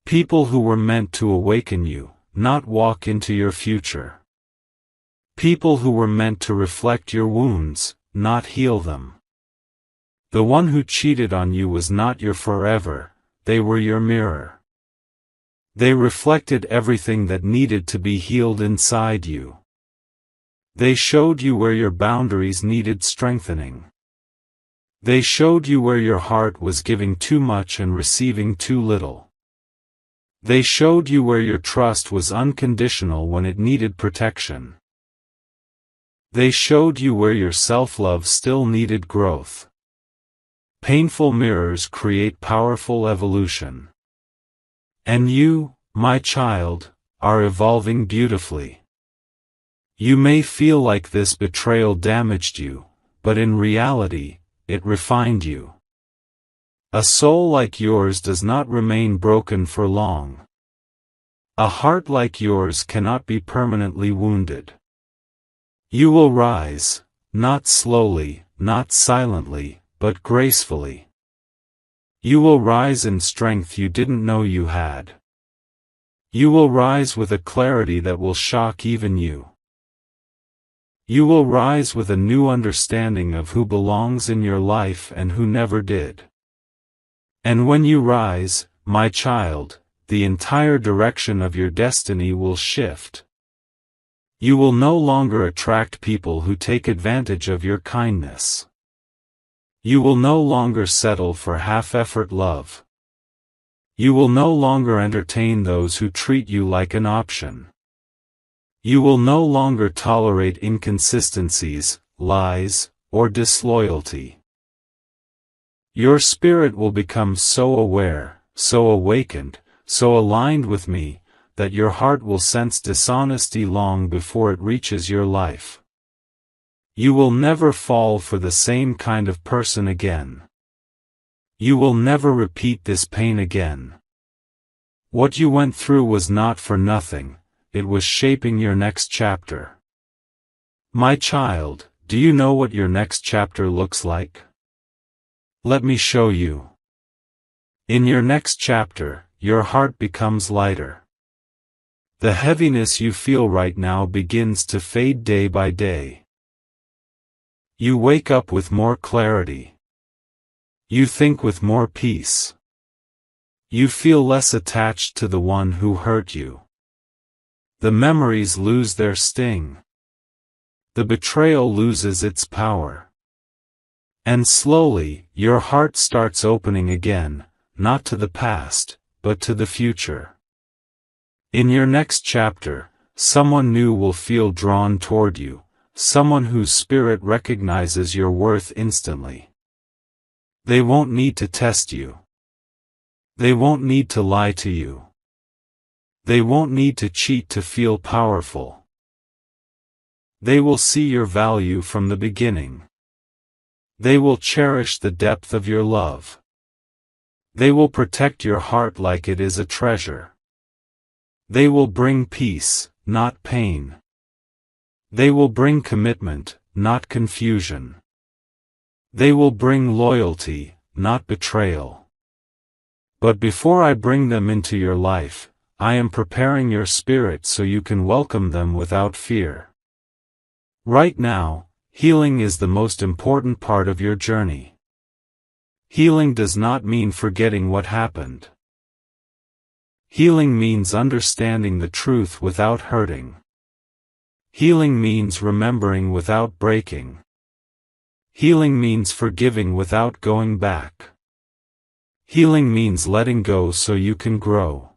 People who were meant to awaken you, not walk into your future. People who were meant to reflect your wounds, not heal them. The one who cheated on you was not your forever, they were your mirror. They reflected everything that needed to be healed inside you. They showed you where your boundaries needed strengthening. They showed you where your heart was giving too much and receiving too little. They showed you where your trust was unconditional when it needed protection. They showed you where your self-love still needed growth. Painful mirrors create powerful evolution. And you, my child, are evolving beautifully. You may feel like this betrayal damaged you, but in reality, it refined you. A soul like yours does not remain broken for long. A heart like yours cannot be permanently wounded. You will rise, not slowly, not silently, but gracefully. You will rise in strength you didn't know you had. You will rise with a clarity that will shock even you. You will rise with a new understanding of who belongs in your life and who never did. And when you rise, my child, the entire direction of your destiny will shift. You will no longer attract people who take advantage of your kindness. You will no longer settle for half-effort love. You will no longer entertain those who treat you like an option. You will no longer tolerate inconsistencies, lies, or disloyalty. Your spirit will become so aware, so awakened, so aligned with me, that your heart will sense dishonesty long before it reaches your life. You will never fall for the same kind of person again. You will never repeat this pain again. What you went through was not for nothing, it was shaping your next chapter. My child, do you know what your next chapter looks like? Let me show you. In your next chapter, your heart becomes lighter. The heaviness you feel right now begins to fade day by day. You wake up with more clarity. You think with more peace. You feel less attached to the one who hurt you. The memories lose their sting. The betrayal loses its power. And slowly, your heart starts opening again, not to the past, but to the future. In your next chapter, someone new will feel drawn toward you, someone whose spirit recognizes your worth instantly. They won't need to test you. They won't need to lie to you. They won't need to cheat to feel powerful. They will see your value from the beginning. They will cherish the depth of your love. They will protect your heart like it is a treasure. They will bring peace, not pain. They will bring commitment, not confusion. They will bring loyalty, not betrayal. But before I bring them into your life, I am preparing your spirit so you can welcome them without fear. Right now, healing is the most important part of your journey. Healing does not mean forgetting what happened. Healing means understanding the truth without hurting. Healing means remembering without breaking. Healing means forgiving without going back. Healing means letting go so you can grow.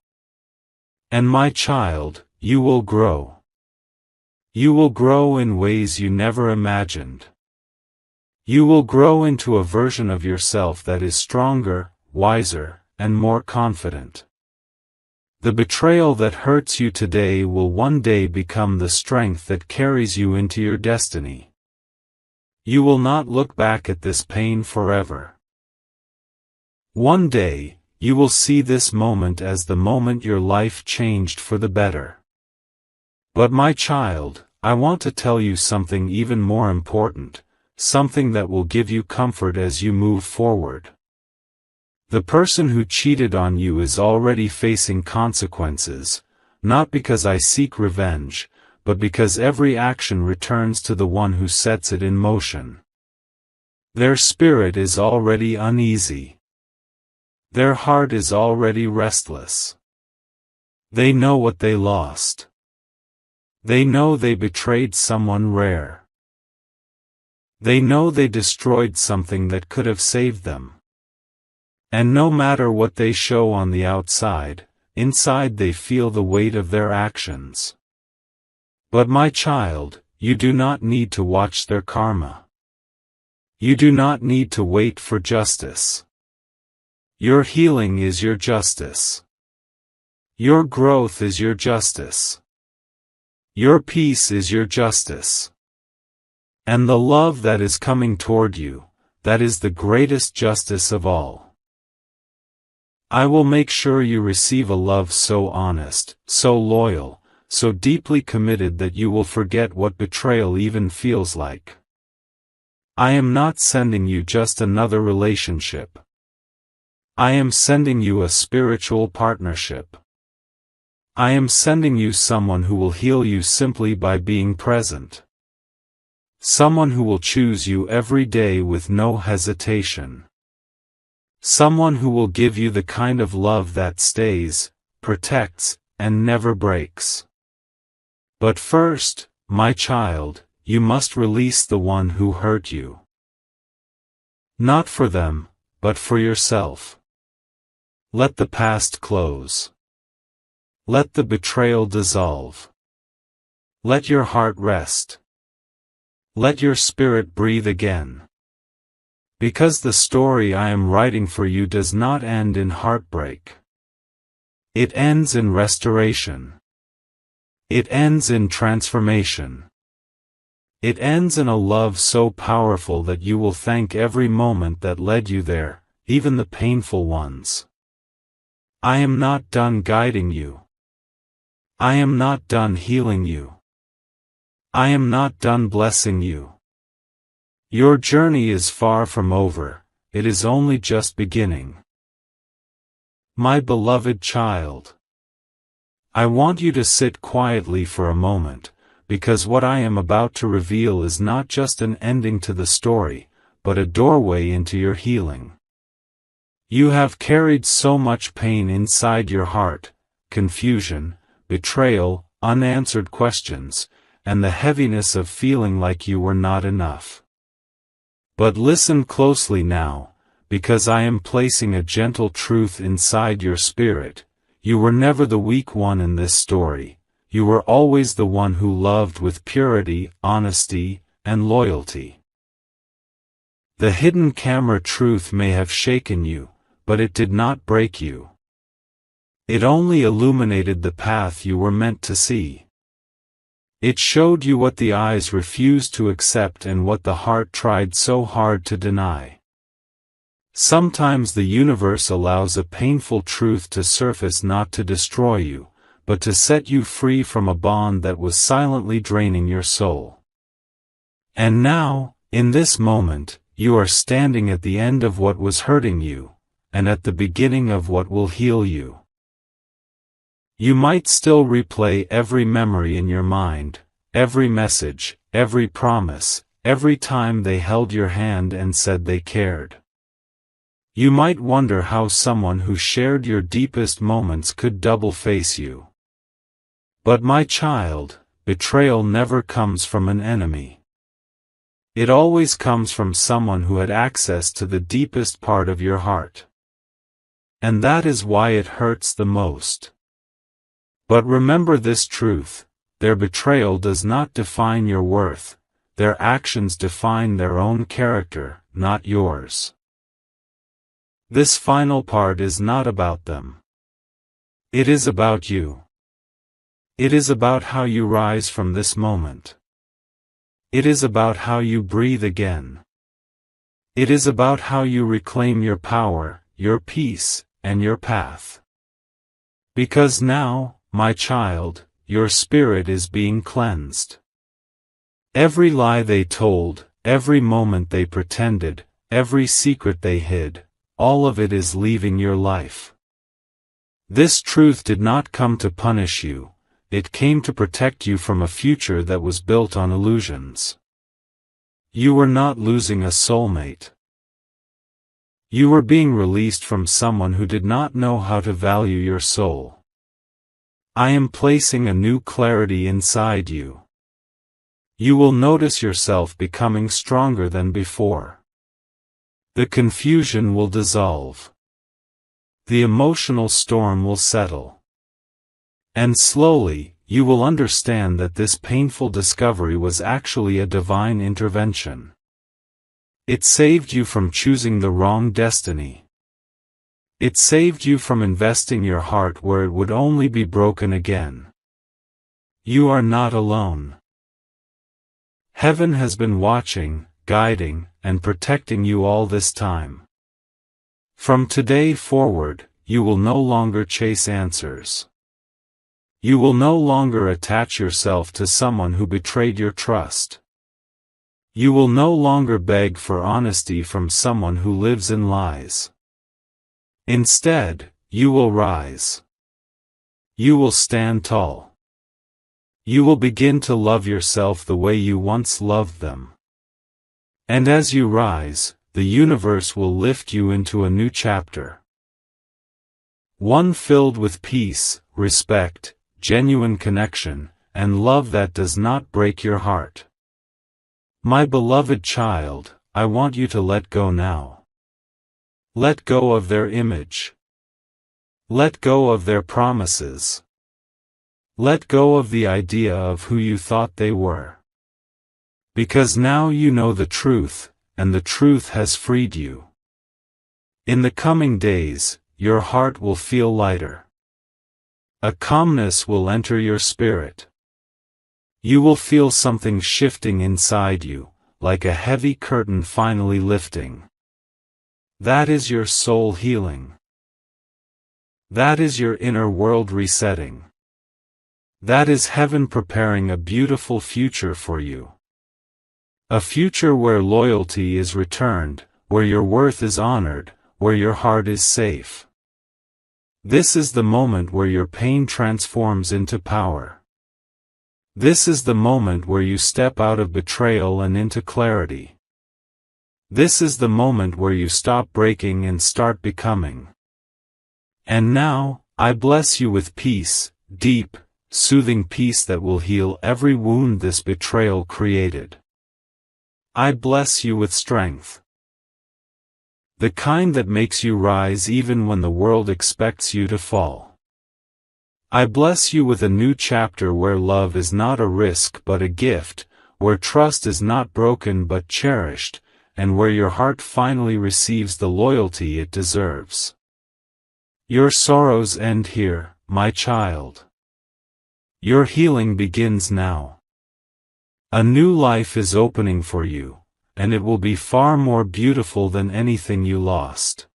And my child, you will grow. You will grow in ways you never imagined. You will grow into a version of yourself that is stronger, wiser, and more confident. The betrayal that hurts you today will one day become the strength that carries you into your destiny. You will not look back at this pain forever. One day, you will see this moment as the moment your life changed for the better. But my child, I want to tell you something even more important, something that will give you comfort as you move forward. The person who cheated on you is already facing consequences, not because I seek revenge, but because every action returns to the one who sets it in motion. Their spirit is already uneasy. Their heart is already restless. They know what they lost. They know they betrayed someone rare. They know they destroyed something that could have saved them. And no matter what they show on the outside, inside they feel the weight of their actions. But my child, you do not need to watch their karma. You do not need to wait for justice. Your healing is your justice. Your growth is your justice. Your peace is your justice. And the love that is coming toward you, that is the greatest justice of all. I will make sure you receive a love so honest, so loyal, so deeply committed that you will forget what betrayal even feels like. I am not sending you just another relationship. I am sending you a spiritual partnership. I am sending you someone who will heal you simply by being present. Someone who will choose you every day with no hesitation. Someone who will give you the kind of love that stays, protects, and never breaks. But first, my child, you must release the one who hurt you. Not for them, but for yourself. Let the past close. Let the betrayal dissolve. Let your heart rest. Let your spirit breathe again. Because the story I am writing for you does not end in heartbreak. It ends in restoration. It ends in transformation. It ends in a love so powerful that you will thank every moment that led you there, even the painful ones. I am not done guiding you. I am not done healing you. I am not done blessing you. Your journey is far from over, it is only just beginning. My beloved child, I want you to sit quietly for a moment, because what I am about to reveal is not just an ending to the story, but a doorway into your healing. You have carried so much pain inside your heart, confusion, betrayal, unanswered questions, and the heaviness of feeling like you were not enough. But listen closely now, because I am placing a gentle truth inside your spirit. You were never the weak one in this story, you were always the one who loved with purity, honesty, and loyalty. The hidden camera truth may have shaken you, but it did not break you. It only illuminated the path you were meant to see. It showed you what the eyes refused to accept and what the heart tried so hard to deny. Sometimes the universe allows a painful truth to surface not to destroy you, but to set you free from a bond that was silently draining your soul. And now, in this moment, you are standing at the end of what was hurting you, and at the beginning of what will heal you. You might still replay every memory in your mind, every message, every promise, every time they held your hand and said they cared. You might wonder how someone who shared your deepest moments could double-face you. But my child, betrayal never comes from an enemy. It always comes from someone who had access to the deepest part of your heart. And that is why it hurts the most. But remember this truth, their betrayal does not define your worth, their actions define their own character, not yours. This final part is not about them. It is about you. It is about how you rise from this moment. It is about how you breathe again. It is about how you reclaim your power, your peace, and your path. Because now, my child, your spirit is being cleansed. Every lie they told, every moment they pretended, every secret they hid, all of it is leaving your life. This truth did not come to punish you, it came to protect you from a future that was built on illusions. You were not losing a soulmate. You were being released from someone who did not know how to value your soul. I am placing a new clarity inside you. You will notice yourself becoming stronger than before. The confusion will dissolve. The emotional storm will settle. And slowly, you will understand that this painful discovery was actually a divine intervention. It saved you from choosing the wrong destiny. It saved you from investing your heart where it would only be broken again. You are not alone. Heaven has been watching, guiding, and protecting you all this time. From today forward, you will no longer chase answers. You will no longer attach yourself to someone who betrayed your trust. You will no longer beg for honesty from someone who lives in lies. Instead, you will rise. You will stand tall. You will begin to love yourself the way you once loved them. And as you rise, the universe will lift you into a new chapter. One filled with peace, respect, genuine connection, and love that does not break your heart. My beloved child, I want you to let go now. Let go of their image. Let go of their promises. Let go of the idea of who you thought they were. Because now you know the truth, and the truth has freed you. In the coming days, your heart will feel lighter. A calmness will enter your spirit. You will feel something shifting inside you, like a heavy curtain finally lifting. That is your soul healing. That is your inner world resetting. That is heaven preparing a beautiful future for you. A future where loyalty is returned, where your worth is honored, where your heart is safe. This is the moment where your pain transforms into power. This is the moment where you step out of betrayal and into clarity. This is the moment where you stop breaking and start becoming. And now, I bless you with peace, deep, soothing peace that will heal every wound this betrayal created. I bless you with strength. The kind that makes you rise even when the world expects you to fall. I bless you with a new chapter where love is not a risk but a gift, where trust is not broken but cherished, and where your heart finally receives the loyalty it deserves. Your sorrows end here, my child. Your healing begins now. A new life is opening for you, and it will be far more beautiful than anything you lost.